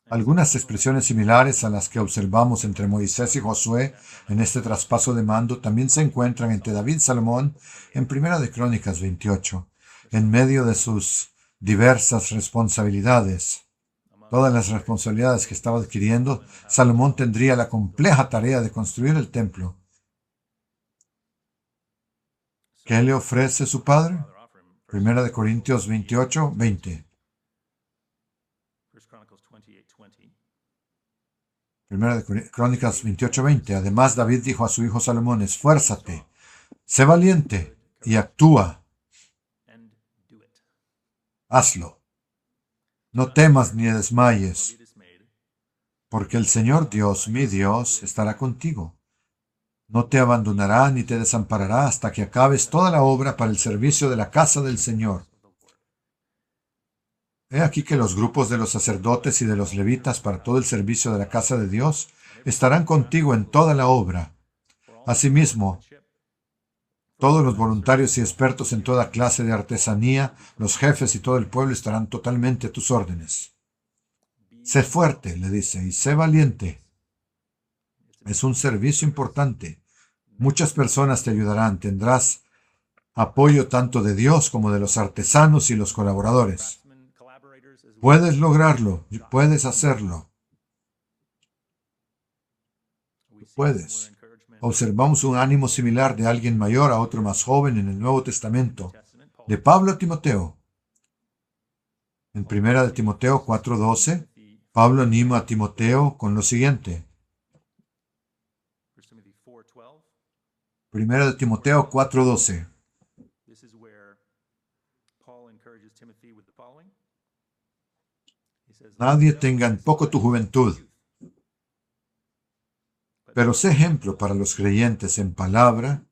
Algunas expresiones similares a las que observamos entre Moisés y Josué en este traspaso de mando también se encuentran entre David y Salomón en 1 de Crónicas 28, en medio de sus diversas responsabilidades. Todas las responsabilidades que estaba adquiriendo, Salomón tendría la compleja tarea de construir el templo. ¿Qué le ofrece su padre? 1 de Corintios 28, 20. 1 de Crónicas 28, 20. Además, David dijo a su hijo Salomón: Esfuérzate, sé valiente y actúa. Hazlo. No temas ni desmayes, porque el Señor Dios, mi Dios, estará contigo. No te abandonará ni te desamparará hasta que acabes toda la obra para el servicio de la casa del Señor. He aquí que los grupos de los sacerdotes y de los levitas para todo el servicio de la casa de Dios estarán contigo en toda la obra. Asimismo, todos los voluntarios y expertos en toda clase de artesanía, los jefes y todo el pueblo estarán totalmente a tus órdenes. Sé fuerte, le dice, y sé valiente. Es un servicio importante. Muchas personas te ayudarán. Tendrás apoyo tanto de Dios como de los artesanos y los colaboradores. Puedes lograrlo. Puedes hacerlo. Puedes. Observamos un ánimo similar de alguien mayor a otro más joven en el Nuevo Testamento, de Pablo a Timoteo. En 1 de Timoteo 4:12, Pablo anima a Timoteo con lo siguiente. 1 de Timoteo 4:12. Nadie tenga en poco tu juventud, pero sé ejemplo para los creyentes en palabra,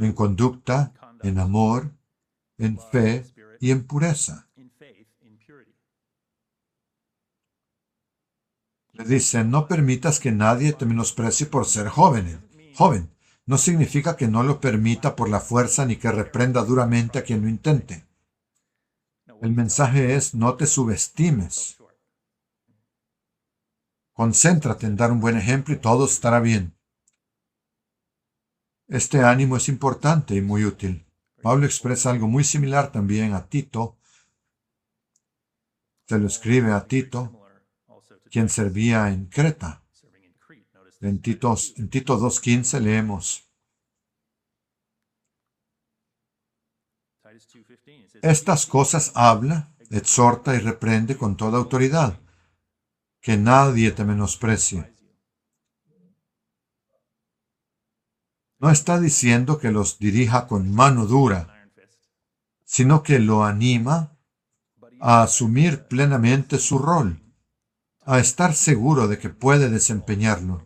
en conducta, en amor, en fe y en pureza. Le dice, no permitas que nadie te menosprecie por ser joven. No significa que no lo permita por la fuerza ni que reprenda duramente a quien lo intente. El mensaje es, no te subestimes. Concéntrate en dar un buen ejemplo y todo estará bien. Este ánimo es importante y muy útil. Pablo expresa algo muy similar también a Tito. Se lo escribe a Tito, quien servía en Creta. En Tito 2:15 leemos, estas cosas habla, exhorta y reprende con toda autoridad. Que nadie te menosprecie. No está diciendo que los dirija con mano dura, sino que lo anima a asumir plenamente su rol, a estar seguro de que puede desempeñarlo.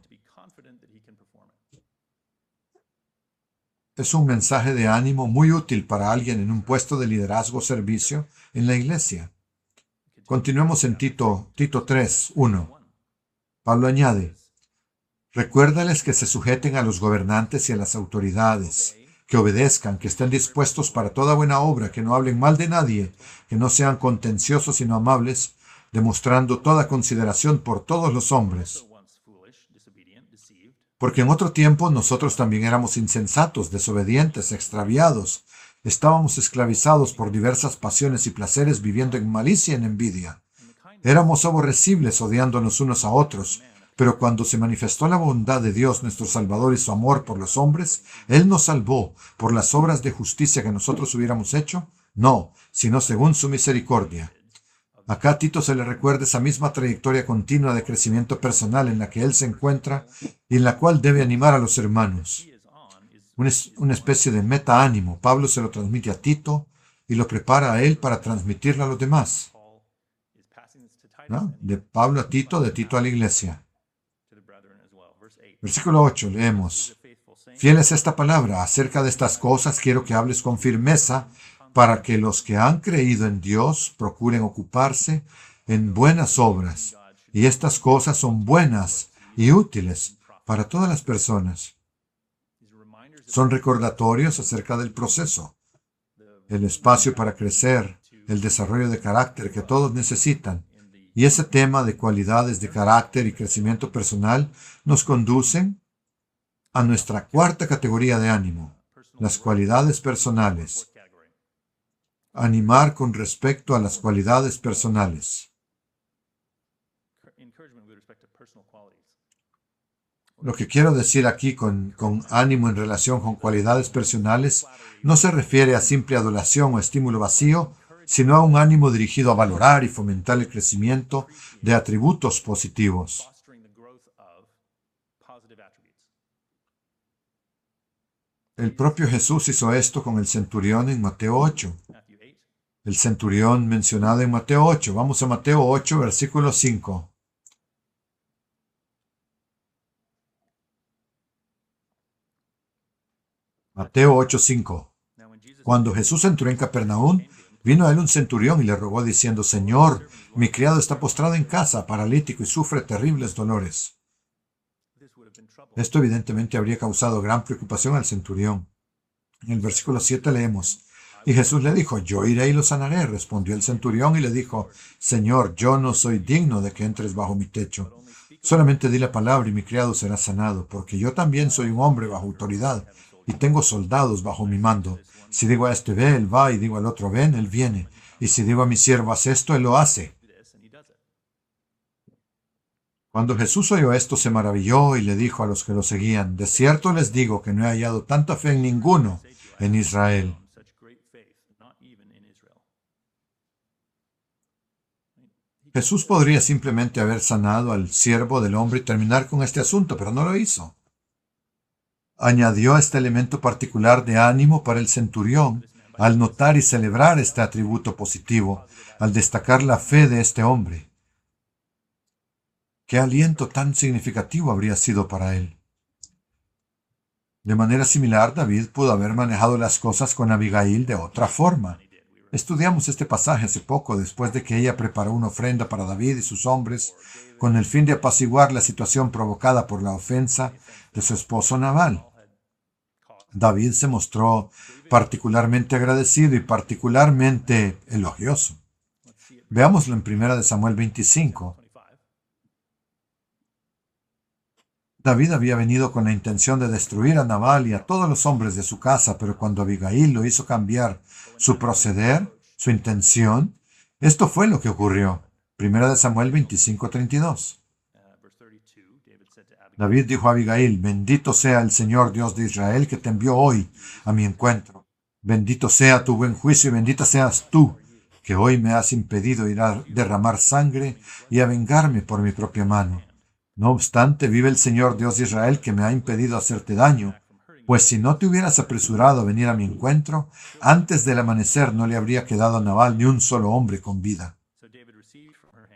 Es un mensaje de ánimo muy útil para alguien en un puesto de liderazgo o servicio en la iglesia. Continuemos en Tito 3:1. Pablo añade, recuérdales que se sujeten a los gobernantes y a las autoridades, que obedezcan, que estén dispuestos para toda buena obra, que no hablen mal de nadie, que no sean contenciosos sino amables, demostrando toda consideración por todos los hombres. Porque en otro tiempo nosotros también éramos insensatos, desobedientes, extraviados. Estábamos esclavizados por diversas pasiones y placeres, viviendo en malicia y en envidia. Éramos aborrecibles, odiándonos unos a otros. Pero cuando se manifestó la bondad de Dios, nuestro Salvador, y su amor por los hombres, Él nos salvó por las obras de justicia que nosotros hubiéramos hecho. No, sino según su misericordia. Acá a Tito se le recuerda esa misma trayectoria continua de crecimiento personal en la que él se encuentra y en la cual debe animar a los hermanos. Una especie de meta-ánimo. Pablo se lo transmite a Tito y lo prepara a él para transmitirlo a los demás. ¿No? De Pablo a Tito, de Tito a la iglesia. Versículo 8, leemos. Fiel es esta palabra. Acerca de estas cosas quiero que hables con firmeza, para que los que han creído en Dios procuren ocuparse en buenas obras. Y estas cosas son buenas y útiles para todas las personas. Son recordatorios acerca del proceso, el espacio para crecer, el desarrollo de carácter que todos necesitan. Y ese tema de cualidades de carácter y crecimiento personal nos conducen a nuestra cuarta categoría de ánimo, las cualidades personales. Animar con respecto a las cualidades personales. Lo que quiero decir aquí con ánimo en relación con cualidades personales no se refiere a simple adulación o estímulo vacío, sino a un ánimo dirigido a valorar y fomentar el crecimiento de atributos positivos. El propio Jesús hizo esto con el centurión en Mateo 8. El centurión mencionado en Mateo 8. Vamos a Mateo 8, versículo 5. Mateo 8, 5. Cuando Jesús entró en Capernaum, vino a él un centurión y le rogó diciendo, Señor, mi criado está postrado en casa, paralítico y sufre terribles dolores. Esto evidentemente habría causado gran preocupación al centurión. En el versículo 7 leemos, y Jesús le dijo, yo iré y lo sanaré. Respondió el centurión y le dijo, Señor, yo no soy digno de que entres bajo mi techo. Solamente di la palabra y mi criado será sanado, porque yo también soy un hombre bajo autoridad y tengo soldados bajo mi mando. Si digo a este ve, él va, y digo al otro ven, él viene. Y si digo a mi siervo haz esto, él lo hace. Cuando Jesús oyó esto, se maravilló y le dijo a los que lo seguían, de cierto les digo que no he hallado tanta fe en ninguno en Israel. Jesús podría simplemente haber sanado al siervo del hombre y terminar con este asunto, pero no lo hizo. Añadió este elemento particular de ánimo para el centurión al notar y celebrar este atributo positivo, al destacar la fe de este hombre. ¿Qué aliento tan significativo habría sido para él? De manera similar, David pudo haber manejado las cosas con Abigail de otra forma. Estudiamos este pasaje hace poco, después de que ella preparó una ofrenda para David y sus hombres, con el fin de apaciguar la situación provocada por la ofensa de su esposo Nabal. David se mostró particularmente agradecido y particularmente elogioso. Veámoslo en 1 Samuel 25. David había venido con la intención de destruir a Nabal y a todos los hombres de su casa, pero cuando Abigail lo hizo cambiar su proceder, su intención, esto fue lo que ocurrió. 1 Samuel 25:32. David dijo a Abigail: bendito sea el Señor Dios de Israel que te envió hoy a mi encuentro. Bendito sea tu buen juicio y bendita seas tú, que hoy me has impedido ir a derramar sangre y a vengarme por mi propia mano. No obstante, vive el Señor Dios de Israel que me ha impedido hacerte daño, pues si no te hubieras apresurado a venir a mi encuentro, antes del amanecer no le habría quedado a Nabal ni un solo hombre con vida.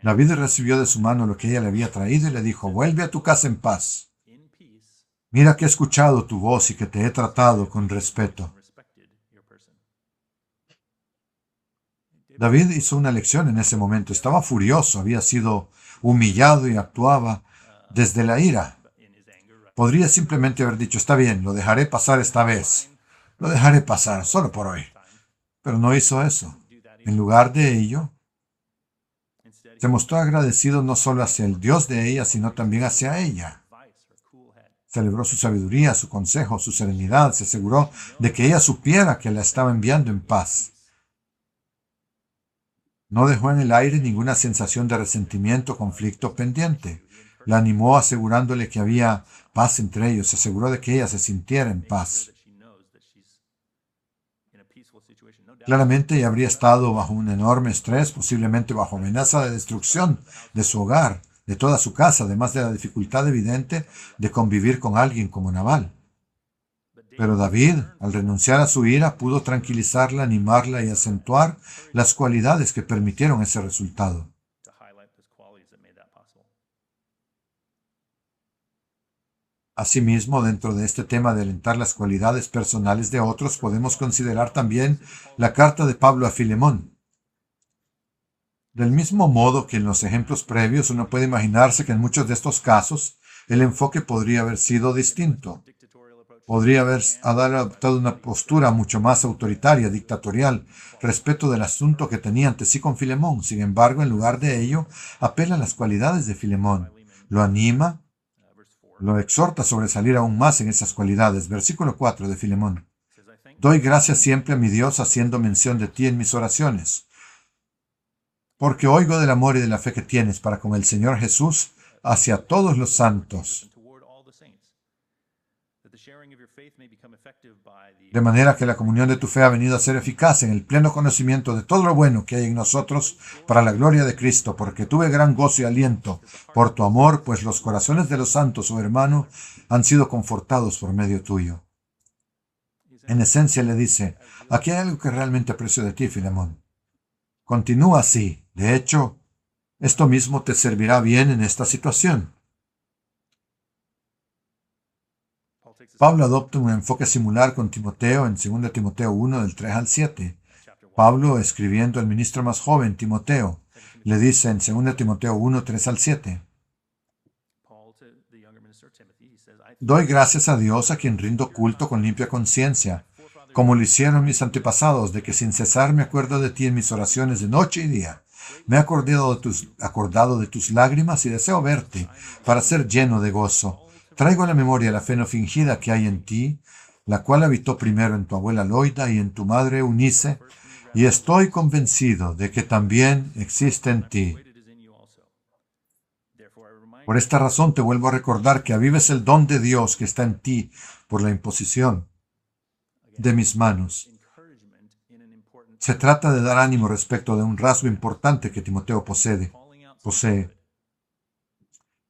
David recibió de su mano lo que ella le había traído y le dijo: vuelve a tu casa en paz. Mira que he escuchado tu voz y que te he tratado con respeto. David hizo una lección en ese momento. Estaba furioso, había sido humillado y actuaba desde la ira. Podría simplemente haber dicho: está bien, lo dejaré pasar esta vez. Lo dejaré pasar, solo por hoy. Pero no hizo eso. En lugar de ello, se mostró agradecido no solo hacia el Dios de ella, sino también hacia ella. Celebró su sabiduría, su consejo, su serenidad. Se aseguró de que ella supiera que la estaba enviando en paz. No dejó en el aire ninguna sensación de resentimiento o conflicto pendiente. La animó asegurándole que había paz entre ellos. Se aseguró de que ella se sintiera en paz. Claramente ella habría estado bajo un enorme estrés, posiblemente bajo amenaza de destrucción de su hogar, de toda su casa, además de la dificultad evidente de convivir con alguien como Nabal. Pero David, al renunciar a su ira, pudo tranquilizarla, animarla y acentuar las cualidades que permitieron ese resultado. Asimismo, dentro de este tema de alentar las cualidades personales de otros, podemos considerar también la carta de Pablo a Filemón. Del mismo modo que en los ejemplos previos, uno puede imaginarse que en muchos de estos casos el enfoque podría haber sido distinto. Podría haber adoptado una postura mucho más autoritaria, dictatorial, respecto del asunto que tenía ante sí con Filemón. Sin embargo, en lugar de ello, apela a las cualidades de Filemón. Lo anima, lo exhorta a sobresalir aún más en esas cualidades. Versículo 4 de Filemón. Doy gracias siempre a mi Dios haciendo mención de ti en mis oraciones, porque oigo del amor y de la fe que tienes para con el Señor Jesús hacia todos los santos, de manera que la comunión de tu fe ha venido a ser eficaz en el pleno conocimiento de todo lo bueno que hay en nosotros para la gloria de Cristo, porque tuve gran gozo y aliento por tu amor, pues los corazones de los santos, oh hermano, han sido confortados por medio tuyo. En esencia le dice: aquí hay algo que realmente aprecio de ti, Filemón. Continúa así. De hecho, esto mismo te servirá bien en esta situación. Pablo adopta un enfoque similar con Timoteo en 2 Timoteo 1, del 3 al 7. Pablo, escribiendo al ministro más joven, Timoteo, le dice en 2 Timoteo 1, 3 al 7. Doy gracias a Dios, a quien rindo culto con limpia conciencia, como lo hicieron mis antepasados, de que sin cesar me acuerdo de ti en mis oraciones de noche y día. Me he acordado de tus lágrimas y deseo verte para ser lleno de gozo. Traigo a la memoria la fe no fingida que hay en ti, la cual habitó primero en tu abuela Loida y en tu madre Eunice, y estoy convencido de que también existe en ti. Por esta razón te vuelvo a recordar que avives el don de Dios que está en ti por la imposición de mis manos. Se trata de dar ánimo respecto de un rasgo importante que Timoteo posee. posee.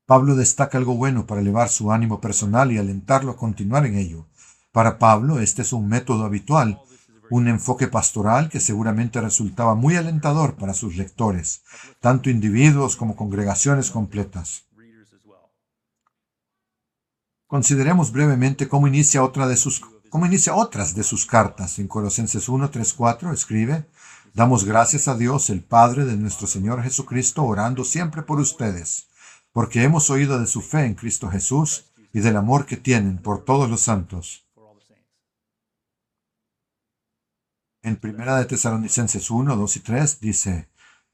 Pablo destaca algo bueno para elevar su ánimo personal y alentarlo a continuar en ello. Para Pablo, este es un método habitual, un enfoque pastoral que seguramente resultaba muy alentador para sus lectores, tanto individuos como congregaciones completas. Consideremos brevemente cómo inicia otras de sus cartas. En Colosenses 1, 3, 4 escribe: Damos gracias a Dios, el Padre de nuestro Señor Jesucristo, orando siempre por ustedes, porque hemos oído de su fe en Cristo Jesús y del amor que tienen por todos los santos. En 1 de Tesalonicenses 1, 2 y 3 dice: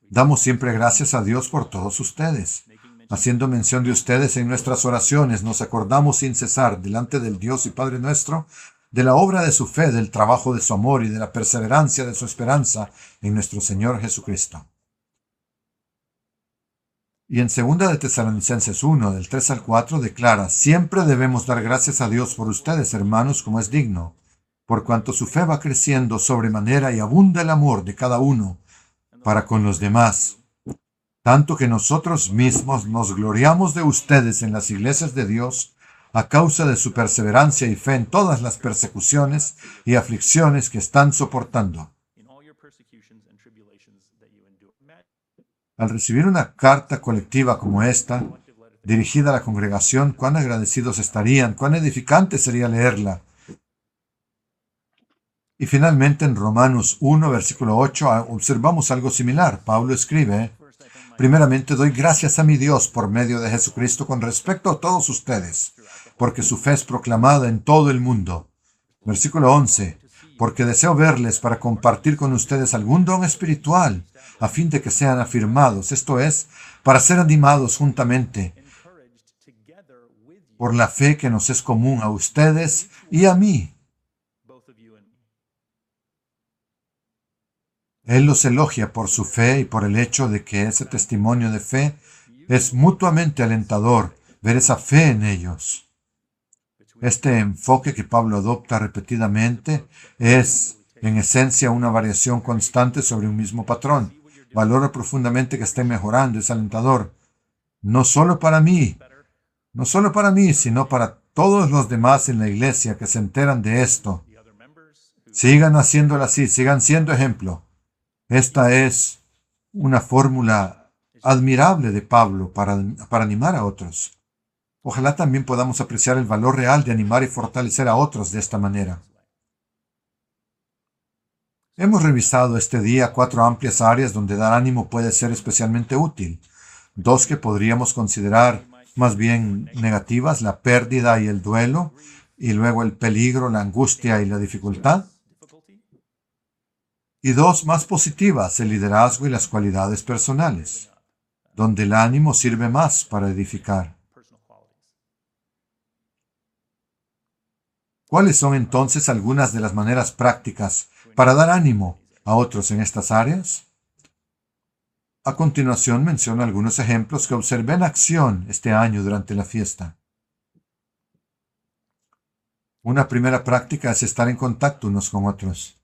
Damos siempre gracias a Dios por todos ustedes. Haciendo mención de ustedes en nuestras oraciones, nos acordamos sin cesar delante del Dios y Padre nuestro de la obra de su fe, del trabajo de su amor y de la perseverancia de su esperanza en nuestro Señor Jesucristo. Y en 2 de Tesalonicenses 1, del 3 al 4, declara: Siempre debemos dar gracias a Dios por ustedes, hermanos, como es digno, por cuanto su fe va creciendo sobremanera y abunda el amor de cada uno para con los demás, tanto que nosotros mismos nos gloriamos de ustedes en las iglesias de Dios a causa de su perseverancia y fe en todas las persecuciones y aflicciones que están soportando. Al recibir una carta colectiva como esta, dirigida a la congregación, cuán agradecidos estarían, cuán edificante sería leerla. Y finalmente en Romanos 1, versículo 8, observamos algo similar. Pablo escribe: Primeramente doy gracias a mi Dios por medio de Jesucristo con respecto a todos ustedes, porque su fe es proclamada en todo el mundo. Versículo 11, porque deseo verles para compartir con ustedes algún don espiritual, a fin de que sean afirmados, esto es, para ser animados juntamente por la fe que nos es común a ustedes y a mí. Él los elogia por su fe y por el hecho de que ese testimonio de fe es mutuamente alentador, ver esa fe en ellos. Este enfoque que Pablo adopta repetidamente es, en esencia, una variación constante sobre un mismo patrón. Valoro profundamente que estén mejorando, es alentador. No solo para mí, sino para todos los demás en la iglesia que se enteran de esto. Sigan haciéndolo así, sigan siendo ejemplo. Esta es una fórmula admirable de Pablo para animar a otros. Ojalá también podamos apreciar el valor real de animar y fortalecer a otros de esta manera. Hemos revisado este día 4 amplias áreas donde dar ánimo puede ser especialmente útil. 2 que podríamos considerar más bien negativas: la pérdida y el duelo, y luego el peligro, la angustia y la dificultad. Y 2 más positivas: el liderazgo y las cualidades personales, donde el ánimo sirve más para edificar. ¿Cuáles son entonces algunas de las maneras prácticas para dar ánimo a otros en estas áreas? A continuación menciono algunos ejemplos que observé en acción este año durante la fiesta. Una primera práctica es estar en contacto unos con otros.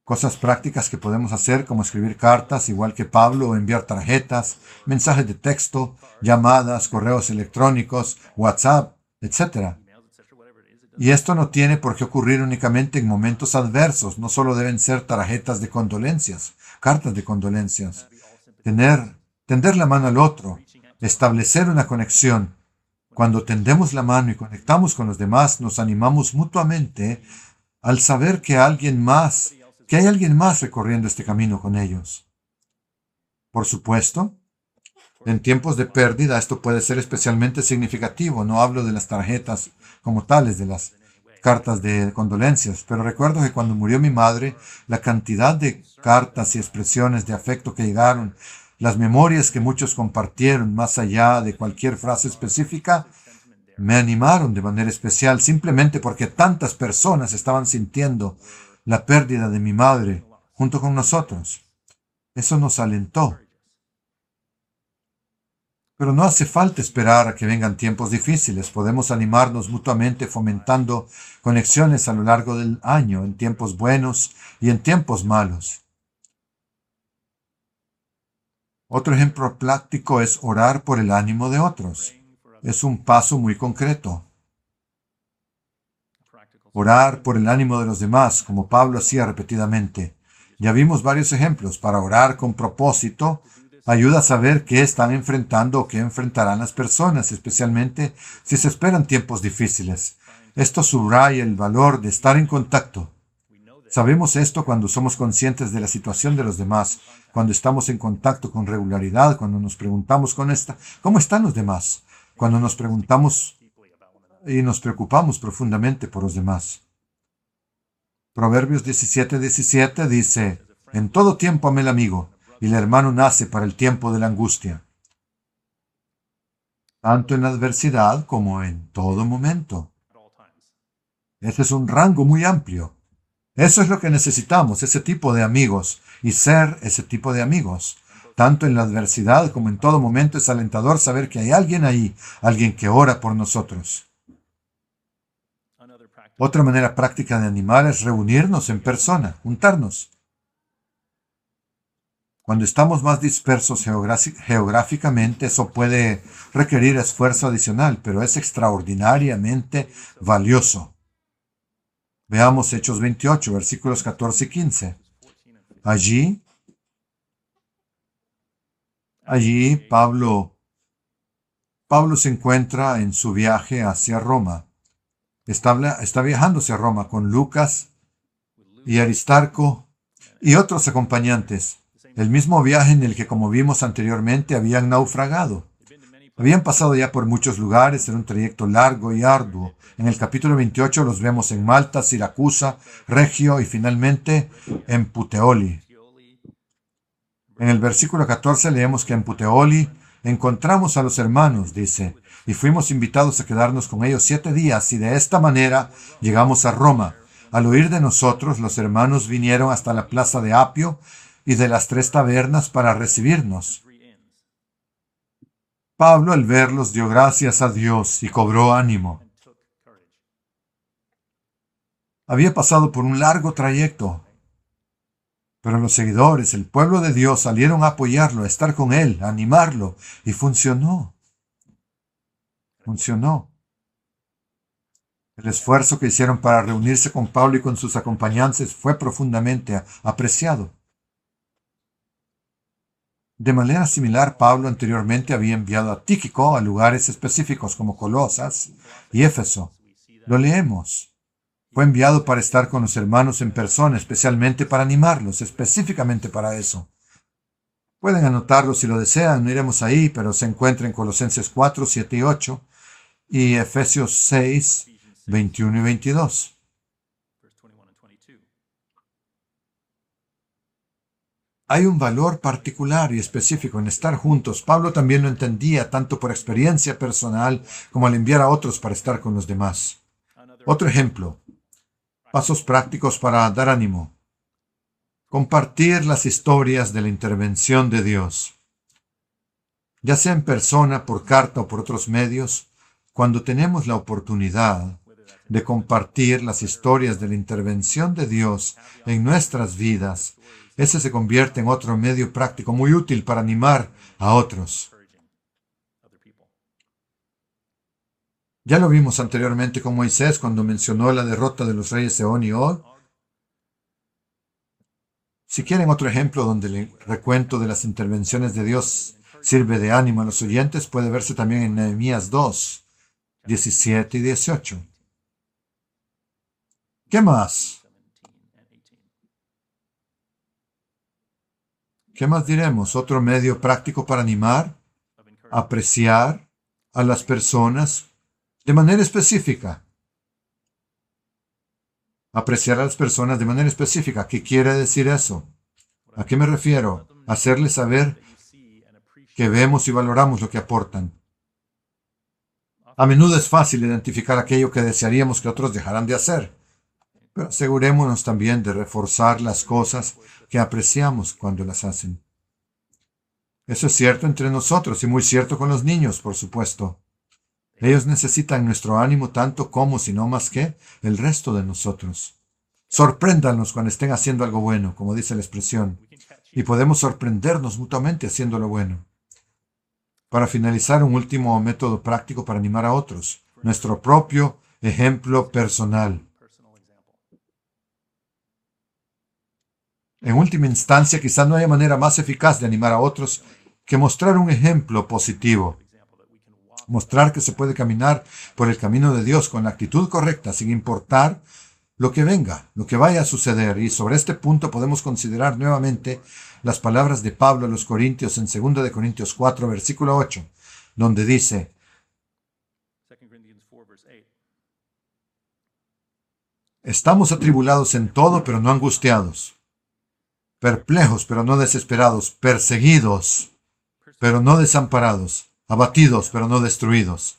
Cosas prácticas que podemos hacer, como escribir cartas, igual que Pablo, o enviar tarjetas, mensajes de texto, llamadas, correos electrónicos, WhatsApp, etc. Y esto no tiene por qué ocurrir únicamente en momentos adversos. No solo deben ser tarjetas de condolencias, cartas de condolencias. Tender la mano al otro, establecer una conexión. Cuando tendemos la mano y conectamos con los demás, nos animamos mutuamente al saber que hay alguien más recorriendo este camino con ellos. Por supuesto, en tiempos de pérdida esto puede ser especialmente significativo. No hablo de las tarjetas como tales, de las cartas de condolencias, pero recuerdo que cuando murió mi madre, la cantidad de cartas y expresiones de afecto que llegaron, las memorias que muchos compartieron más allá de cualquier frase específica, me animaron de manera especial simplemente porque tantas personas estaban sintiendo la pérdida de mi madre junto con nosotros. Eso nos alentó. Pero no hace falta esperar a que vengan tiempos difíciles. Podemos animarnos mutuamente fomentando conexiones a lo largo del año, en tiempos buenos y en tiempos malos. Otro ejemplo práctico es orar por el ánimo de otros. Es un paso muy concreto. Orar por el ánimo de los demás, como Pablo hacía repetidamente. Ya vimos varios ejemplos. Para orar con propósito, ayuda a saber qué están enfrentando o qué enfrentarán las personas, especialmente si se esperan tiempos difíciles. Esto subraya el valor de estar en contacto. Sabemos esto cuando somos conscientes de la situación de los demás, cuando estamos en contacto con regularidad, cuando nos preguntamos ¿cómo están los demás? Cuando nos preguntamos y nos preocupamos profundamente por los demás. Proverbios 17:17 dice, en todo tiempo ame el amigo, y el hermano nace para el tiempo de la angustia. Tanto en la adversidad como en todo momento. Ese es un rango muy amplio. Eso es lo que necesitamos, ese tipo de amigos, y ser ese tipo de amigos. Tanto en la adversidad como en todo momento es alentador saber que hay alguien ahí, alguien que ora por nosotros. Otra manera práctica de animar es reunirnos en persona, juntarnos. Cuando estamos más dispersos geográficamente, eso puede requerir esfuerzo adicional, pero es extraordinariamente valioso. Veamos Hechos 28, versículos 14 y 15. Allí Pablo se encuentra en su viaje hacia Roma. Está viajando hacia Roma con Lucas y Aristarco y otros acompañantes. El mismo viaje en el que, como vimos anteriormente, habían naufragado. Habían pasado ya por muchos lugares, era un trayecto largo y arduo. En el capítulo 28 los vemos en Malta, Siracusa, Regio y finalmente en Puteoli. En el versículo 14 leemos que en Puteoli encontramos a los hermanos, dice, y fuimos invitados a quedarnos con ellos 7 días, y de esta manera llegamos a Roma. Al oír de nosotros, los hermanos vinieron hasta la plaza de Apio y de las 3 tabernas para recibirnos. Pablo, al verlos, dio gracias a Dios y cobró ánimo. Había pasado por un largo trayecto, pero los seguidores, el pueblo de Dios, salieron a apoyarlo, a estar con él, a animarlo, y funcionó. Funcionó. El esfuerzo que hicieron para reunirse con Pablo y con sus acompañantes fue profundamente apreciado. De manera similar, Pablo anteriormente había enviado a Tíquico a lugares específicos como Colosas y Éfeso. Lo leemos. Fue enviado para estar con los hermanos en persona, especialmente para animarlos, específicamente para eso. Pueden anotarlo si lo desean, no iremos ahí, pero se encuentra en Colosenses 4, 7 y 8 y Efesios 6, 21 y 22. Hay un valor particular y específico en estar juntos. Pablo también lo entendía tanto por experiencia personal como al enviar a otros para estar con los demás. Otro ejemplo. Pasos prácticos para dar ánimo. Compartir las historias de la intervención de Dios. Ya sea en persona, por carta o por otros medios, cuando tenemos la oportunidad de compartir las historias de la intervención de Dios en nuestras vidas, ese se convierte en otro medio práctico muy útil para animar a otros. Ya lo vimos anteriormente con Moisés cuando mencionó la derrota de los reyes Sehón y Og. Si quieren otro ejemplo donde el recuento de las intervenciones de Dios sirve de ánimo a los oyentes, puede verse también en Nehemías 2, 17 y 18. ¿Qué más? ¿Qué más diremos? Otro medio práctico para animar, apreciar a las personas de manera específica. Apreciar a las personas de manera específica. ¿Qué quiere decir eso? ¿A qué me refiero? Hacerles saber que vemos y valoramos lo que aportan. A menudo es fácil identificar aquello que desearíamos que otros dejaran de hacer, pero asegurémonos también de reforzar las cosas que apreciamos cuando las hacen. Eso es cierto entre nosotros y muy cierto con los niños, por supuesto. Ellos necesitan nuestro ánimo tanto como, si no más que, el resto de nosotros. Sorpréndanos cuando estén haciendo algo bueno, como dice la expresión. y podemos sorprendernos mutuamente haciendo lo bueno. Para finalizar, un último método práctico para animar a otros, nuestro propio ejemplo personal. En última instancia, quizás no haya manera más eficaz de animar a otros que mostrar un ejemplo positivo. Mostrar que se puede caminar por el camino de Dios con la actitud correcta, sin importar lo que venga, lo que vaya a suceder. Y sobre este punto podemos considerar nuevamente las palabras de Pablo a los Corintios en 2 de Corintios 4, versículo 8, donde dice: estamos atribulados en todo, pero no angustiados, perplejos, pero no desesperados, perseguidos, pero no desamparados, abatidos, pero no destruidos.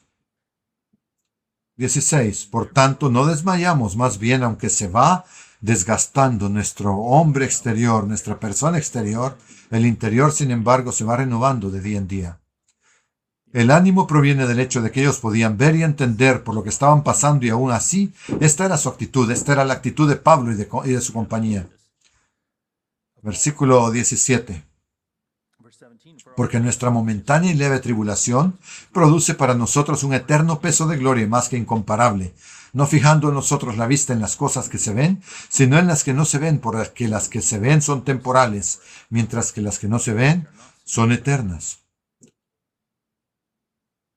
16. Por tanto, no desmayamos, más bien, aunque se va desgastando nuestro hombre exterior, nuestra persona exterior, el interior, sin embargo, se va renovando de día en día. El ánimo proviene del hecho de que ellos podían ver y entender por lo que estaban pasando, y aún así, esta era su actitud, esta era la actitud de Pablo y de su compañía. Versículo 17. Porque nuestra momentánea y leve tribulación produce para nosotros un eterno peso de gloria más que incomparable, no fijando en nosotros la vista en las cosas que se ven, sino en las que no se ven, porque las que se ven son temporales, mientras que las que no se ven son eternas.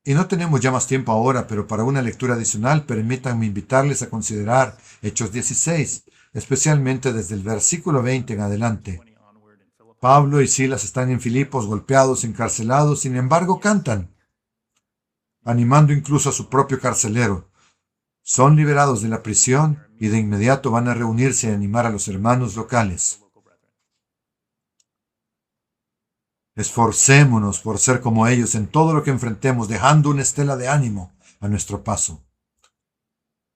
Y no tenemos ya más tiempo ahora, pero para una lectura adicional, permítanme invitarles a considerar Hechos 16, especialmente desde el versículo 20 en adelante. Pablo y Silas están en Filipos, golpeados, encarcelados, sin embargo cantan, animando incluso a su propio carcelero. Son liberados de la prisión y de inmediato van a reunirse y animar a los hermanos locales. Esforcémonos por ser como ellos en todo lo que enfrentemos, dejando una estela de ánimo a nuestro paso.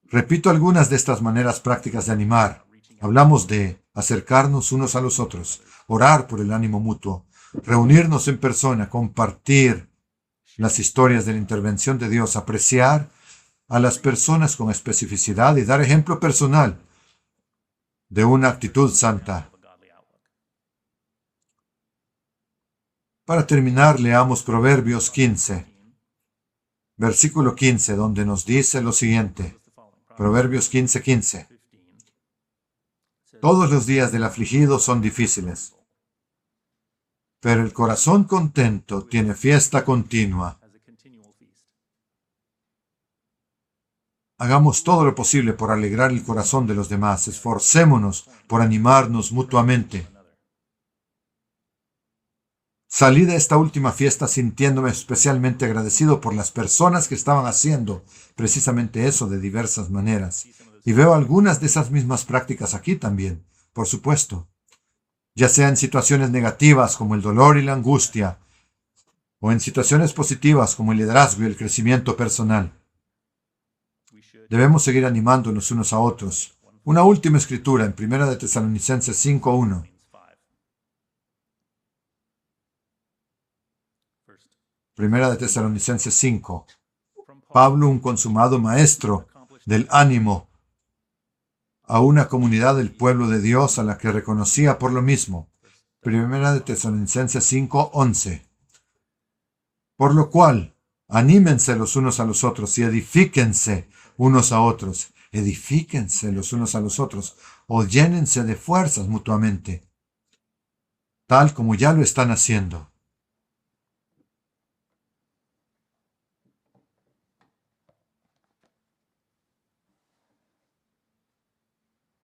Repito algunas de estas maneras prácticas de animar. Hablamos de acercarnos unos a los otros, orar por el ánimo mutuo, reunirnos en persona, compartir las historias de la intervención de Dios, apreciar a las personas con especificidad y dar ejemplo personal de una actitud santa. Para terminar, leamos Proverbios 15, versículo 15, donde nos dice lo siguiente. Proverbios 15:15. Todos los días del afligido son difíciles, pero el corazón contento tiene fiesta continua. Hagamos todo lo posible por alegrar el corazón de los demás. Esforcémonos por animarnos mutuamente. Salí de esta última fiesta sintiéndome especialmente agradecido por las personas que estaban haciendo precisamente eso de diversas maneras. Y veo algunas de esas mismas prácticas aquí también, por supuesto. Ya sea en situaciones negativas como el dolor y la angustia, o en situaciones positivas como el liderazgo y el crecimiento personal. Debemos seguir animándonos unos a otros. Una última escritura en 1 de Tesalonicenses 5:1. Primera de Tesalonicenses 5. Pablo, un consumado maestro del ánimo, a una comunidad del pueblo de Dios a la que reconocía por lo mismo. Primera de Tesalonicenses 5:11. Por lo cual, anímense los unos a los otros y edifíquense unos a otros. Edifíquense los unos a los otros o llénense de fuerzas mutuamente, tal como ya lo están haciendo.